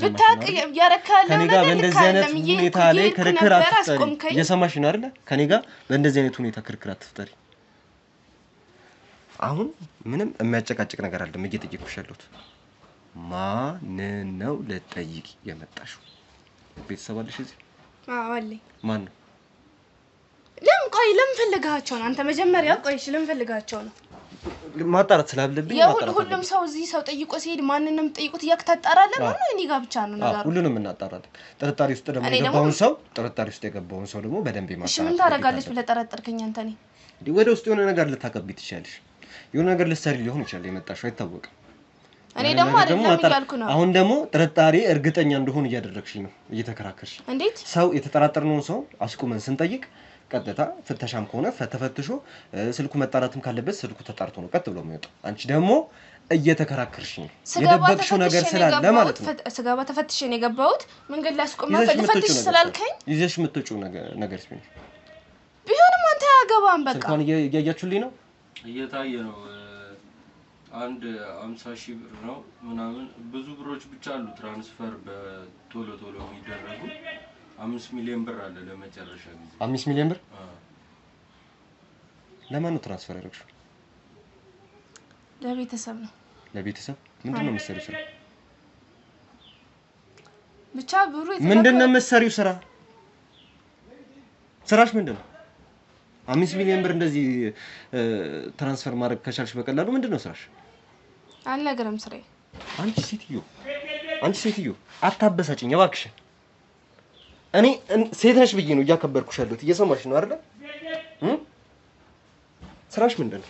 Speaker 3: ብታውቅ ያረካለው
Speaker 1: ከኔ ጋር በእንደዚህ አይነት ሁኔታ ላይ ክርክር አትፍጠሪ። እየሰማሽ ነው አይደል? ከኔ ጋር በእንደዚህ አይነት ሁኔታ ክርክር አትፍጠሪ። አሁን ምንም የሚያጨቃጭቅ ነገር አይደለም እየጠየቅኩሽ ያለሁት። ማን ነው ልጠይቂ የመጣሽው? ቤተሰብ አለሽ እዚህ?
Speaker 3: አዎ አለኝ።
Speaker 1: ማን ነው?
Speaker 3: ለምን ፈልጋቸው ነው? አንተ መጀመሪያ ቆይሽ ለምን ፈልጋቸው ነው?
Speaker 1: ማጣራት ስላለብኝ ማጣራት።
Speaker 3: ሁሉም ሰው እዚህ ሰው ጠይቆ ሲሄድ ማንንም ጠይቁት እያከታጣራለ ማለት ነው። እኔ ጋር ብቻ ነው ነገሩ።
Speaker 1: ሁሉንም እናጣራለን። ጥርጣሬ ውስጥ ደግሞ የገባውን ሰው ደግሞ በደንብ ይማጣራ።
Speaker 3: እሺ ምን ታረጋለች ብለህ ጠረጠርከኝ አንተ? እኔ
Speaker 1: እንዴ ወደ ውስጥ የሆነ ነገር ልታቀብይ ትችያለሽ። የሆነ ነገር ልትሰሪ ሊሆን ይችላል የመጣሽው አይታወቅም።
Speaker 3: እኔ ደግሞ አይደለም እያልኩ ነው።
Speaker 1: አሁን ደግሞ ጥርጣሬ እርግጠኛ እንደሆነ እያደረግሽኝ ነው፣ እየተከራከርሽ።
Speaker 3: እንዴት
Speaker 1: ሰው የተጠራጠርነውን ሰው አስቁመን ስንጠይቅ ቀጥታ ፍተሻም ከሆነ ተፈትሾ ስልኩ መጣራትም ካለበት ስልኩ ተጣርቶ ነው ቀጥ ብሎ የሚወጣው። አንቺ ደግሞ እየተከራከርሽ ነው፣ የደበቅሽው ነገር ስላለ ማለት ነው።
Speaker 3: ስጋባ ተፈትሽ ነው የገባሁት። መንገድ ላይ አስቆመን ፈትሽ ስላልከኝ
Speaker 1: ይዘሽ የምትወጪው ነገር
Speaker 3: ቢሆንም አንተ ያገባም በቃ
Speaker 1: ስልኳን እያያችሁልኝ ነው፣
Speaker 4: እየታየ ነው። አንድ 50,000 ብር ነው ምናምን ብዙ ብሮች ብቻ አሉ ትራንስፈር በቶሎ የሚደረጉ 5 ሚሊዮን ብር አለ ለመጨረሻ ጊዜ
Speaker 1: 5 ሚሊዮን ብር ለማን ነው ትራንስፈር ያደረግሽው?
Speaker 3: ለቤተሰብ ነው።
Speaker 1: ለቤተሰብ ምንድነው የምትሰሪው ስራ?
Speaker 3: ብቻ ብሩ
Speaker 1: ምንድነው የምትሰሪው ስራ? ስራሽ ምንድነው? 5 ሚሊዮን ብር እንደዚህ ትራንስፈር ማድረግ ከቻልሽ በቀላሉ ምንድነው ስራሽ?
Speaker 3: አልነገርም ስራዬ።
Speaker 1: አንቺ ሴትዮ አታበሳጭኝ እባክሽ። እኔ ሴት ነሽ ብዬ ነው እያከበርኩሽ ያለሁት። እየሰማሽ ነው አይደል? ስራሽ ምንድነው?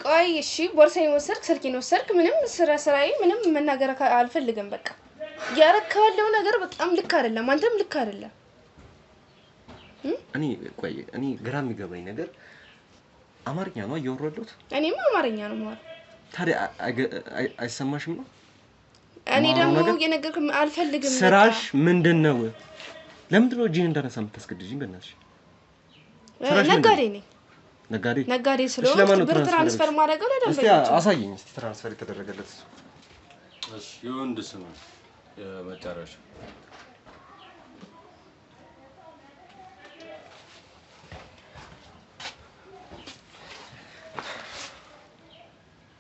Speaker 3: ቆይ እሺ፣ ቦርሳዬን ወሰድክ፣ ስልኬን ወሰድክ። ምንም ስራዬ ምንም መናገር አልፈልግም። በቃ ያረካለው ነገር በጣም ልክ አይደለም። አንተም ልክ አይደለም።
Speaker 1: እኔ ግራ የሚገባኝ ነገር አማርኛ ነው እያወራሁት።
Speaker 3: እኔም አማርኛ ነው ማለት።
Speaker 1: ታዲያ አይሰማሽም ነው?
Speaker 3: እኔ ደግሞ የነገርኩህ አልፈልግም።
Speaker 1: ስራሽ ምንድነው? ለምንድን ነው እጄን እንዳነሳ የምታስገድጂኝ? በእናትሽ
Speaker 3: ነጋዴ ነኝ።
Speaker 1: ነጋዴ
Speaker 3: ስለሆነ ብር ትራንስፈር ማድረግ ነው።
Speaker 1: እስቲ አሳየኝ። እስቲ ትራንስፈር የተደረገለት
Speaker 4: እሺ፣ የወንድ ስም የመጨረሻ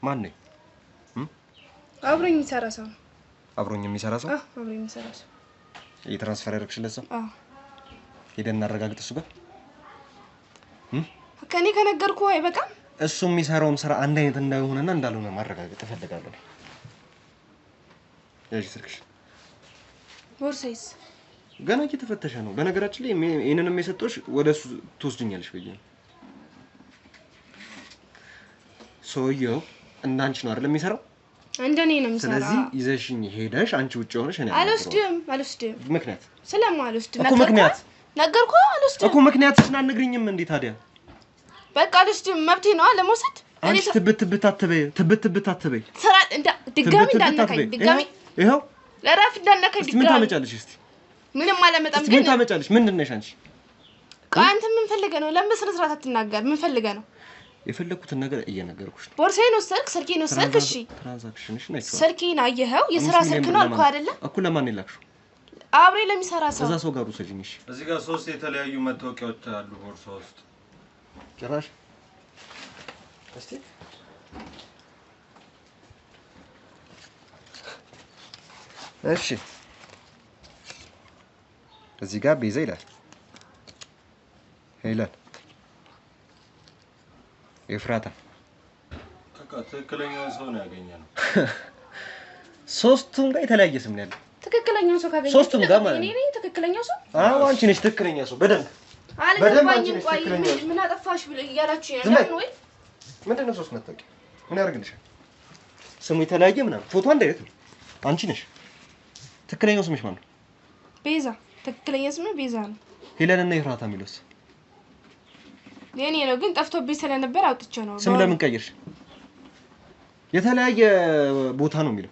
Speaker 1: ማን ነው?
Speaker 3: አብሮኝ የሚሰራ ሰው።
Speaker 1: አብሮኝ የሚሰራ ሰው?
Speaker 3: አብሮኝ የሚሰራ ሰው።
Speaker 1: የትራንስፈር ያደረግሽለት ሰው? ሄደን እናረጋግጥ እሱ ጋር።
Speaker 3: ከኔ ከነገርኩህ አይበቃም?
Speaker 1: እሱ የሚሰራውም ስራ አንድ አይነት እንዳይሆንና እንዳልሆነ ማረጋገጥ እፈልጋለሁ። ያጂ ስልክሽ
Speaker 3: ቦርሳይስ
Speaker 1: ገና እየተፈተሸ ነው። በነገራችን ላይ ይሄንንም የሰጠሁሽ ወደሱ ትወስጂኛለሽ ብዬ ነው። ሰውየው እንዳንቺ ነው አይደል የሚሰራው?
Speaker 3: እንደኔ ነው የሚሰራው።
Speaker 1: ስለዚህ ይዘሽኝ ሄደሽ አንቺ ውጪ ሆነሽ እኔ
Speaker 3: አልወስድም።
Speaker 1: ምክንያት
Speaker 3: ስለማልወስድ ነገርኩ። አልወስድም
Speaker 1: እኮ ምክንያትሽን አልነግሪኝም እንዴ ታዲያ?
Speaker 3: በቃ አልወስድም። መብቴ ነው ለመውሰድ።
Speaker 1: አንቺ ትብት አትበይ።
Speaker 3: ስራ ድጋሚ እንዳነካኝ ድጋሚ
Speaker 1: ይኸው
Speaker 3: ለራፍ እንዳነካኝ ድጋሚ
Speaker 1: ምን ታመጫለሽ? እስቲ
Speaker 3: ምንም አላመጣም።
Speaker 1: ግን ምን ታመጫለሽ? ምንድን ነሽ አንቺ?
Speaker 3: አንተ ምን ፈልገህ ነው? ለምን በስነ ስርዓት አትናገር? ምን ፈልገህ ነው?
Speaker 1: የፈለኩትን ነገር እየነገርኩሽ ነው።
Speaker 3: ቦርሳዬን ወሰድክ፣ ስልኬን ወሰድክ። እሺ
Speaker 1: ትራንዛክሽንሽ ነው።
Speaker 3: ስልኬን አየኸው? የሥራ ስልክ ነው አልኩህ አይደለ?
Speaker 1: እኮ ለማን ነው የላክሽው?
Speaker 3: አብሬ ለሚሰራ ሰው።
Speaker 1: እዛ ሰው ጋር ውሰጂኝ። እሺ
Speaker 4: እዚህ ጋር 3 የተለያዩ መታወቂያዎች አሉ ቦርሳ ውስጥ።
Speaker 1: ጭራሽ እስቲ እሺ እዚህ ጋር ቤዛ ይላል። ሄለን ኤፍራታ
Speaker 4: በቃ ትክክለኛውን ሰው ነው ያገኘነው።
Speaker 1: ሶስቱም ጋር የተለያየ ስም ነው ያለው።
Speaker 3: ትክክለኛው ሰው ካገኘ
Speaker 1: ሶስቱም ጋር ማለት ነው።
Speaker 3: እኔ ነኝ ትክክለኛው ሰው?
Speaker 1: አዎ አንቺ ነሽ ትክክለኛ ሰው። በደንብ
Speaker 3: አልገባኝም። ቆይ ምን አጠፋሽ ብለ እያላችሁ ያለው ወይ
Speaker 1: ምንድነው? ሶስት መታወቂያ ምን ያደርግልሻል? ስሙ የተለያየ ምናምን ፎቶ አንድ አይነት ነው። አንቺ ነሽ ትክክለኛው ስምሽ ማን ነው?
Speaker 3: ቤዛ። ትክክለኛ ስሜ ቤዛ ነው።
Speaker 1: ሄለን እና ኤፍራታ የሚሉት
Speaker 3: የኔ ነው ግን ጠፍቶብኝ ስለነበር አውጥቼው ነው።
Speaker 1: ስም ለምን ቀየርሽ? የተለያየ ቦታ ነው የሚለው።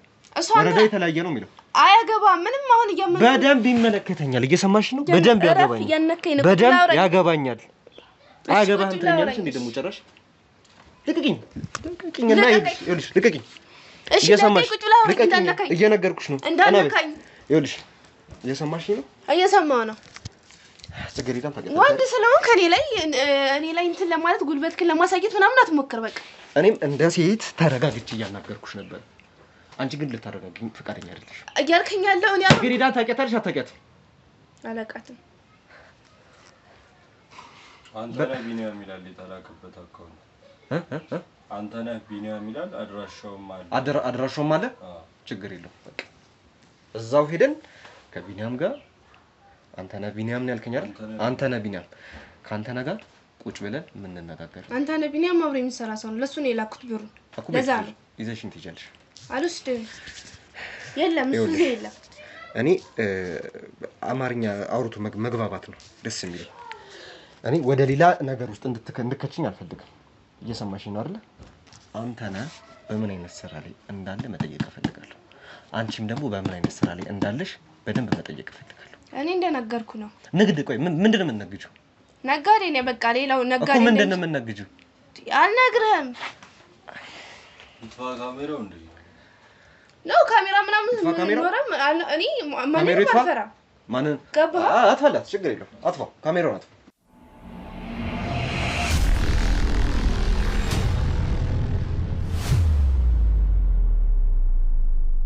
Speaker 1: ወረዳ የተለያየ ነው የሚለው።
Speaker 3: አያገባም። ምንም አሁን እያመን
Speaker 1: በደንብ ይመለከተኛል። እየሰማሽ ነው? በደንብ ያገባኛል። በደንብ ያገባኛል። አያገባህም ትለኛለሽ እንዴ ደግሞ ጭራሽ? ልቀቂኝ እና ይኸውልሽ ልቀቂኝ።
Speaker 3: እሺ
Speaker 1: እየሰማሽ
Speaker 3: ልቀቂኝ።
Speaker 1: እየነገርኩሽ ነው።
Speaker 3: እንዳነካኝ
Speaker 1: ይኸውልሽ እየሰማሽ ነው?
Speaker 3: እየሰማሁ ነው።
Speaker 1: ጽጌረዳም ታውቂያለሽ።
Speaker 3: ወንድ ስለሆንክ እኔ ላይ እንትን ለማለት ጉልበትክን ለማሳየት ምናምን አትሞክር። በቃ
Speaker 1: እኔም እንደ ሴት ተረጋግቼ እያናገርኩሽ ነበር። አንቺ ግን ልታረጋግኝ ፈቃደኛ አይደለሽ።
Speaker 3: እያልከኝ ያለው እኔ
Speaker 1: ጽጌረዳን ታውቂያታለሽ? አታውቂያትም?
Speaker 3: አላውቃትም።
Speaker 4: አንተነህ ቢኒያም ይላል የተላከበት አካውንት። አንተነህ ቢኒያም ይላል። አድራሻውም አለ።
Speaker 1: ችግር የለውም። በቃ እዛው ሄደን ከቢኒያም ጋር አንተነህ ቢኒያም ነው ያልከኝ አይደል? አንተነህ ቢኒያም ከአንተነህ ጋር ቁጭ ብለን የምንነጋገር።
Speaker 3: አንተነህ ቢኒያም አብሮ የሚሰራ ሰው ነው። ለሱ ነው የላኩት ብሩ። ለዛ ነው
Speaker 1: ይዘሽኝ ትሄጃለሽ።
Speaker 3: አልወስድም። የለም እሱ የለም።
Speaker 1: እኔ አማርኛ አውርቶ መግባባት ነው ደስ የሚለው። እኔ ወደ ሌላ ነገር ውስጥ እንድትከችኝ አልፈልግም። እየሰማሽኝ ነው አይደል? አንተነህ በምን አይነት ስራ ላይ እንዳለ መጠየቅ እፈልጋለሁ። አንቺም ደግሞ በምን አይነት ስራ ላይ እንዳለሽ በደንብ መጠየቅ እፈልጋለሁ።
Speaker 3: እኔ እንደነገርኩ ነው።
Speaker 1: ንግድ ቆይ ምንድን ነው የምትነግጂው?
Speaker 3: ነጋዴ ነኝ። በቃ ሌላው ነጋዴ
Speaker 1: እኮ ምንድን ነው የምትነግጂው?
Speaker 3: አልነግርህም።
Speaker 4: ይጥፋ ካሜራው እንዴ
Speaker 3: ነው ካሜራ ምናምን ኖረም እኔ ማንም አልፈራም።
Speaker 1: ማንን
Speaker 3: ገባህ?
Speaker 1: አጥፋላት፣ ችግር የለውም። አጥፋው፣ ካሜራውን አጥፋው።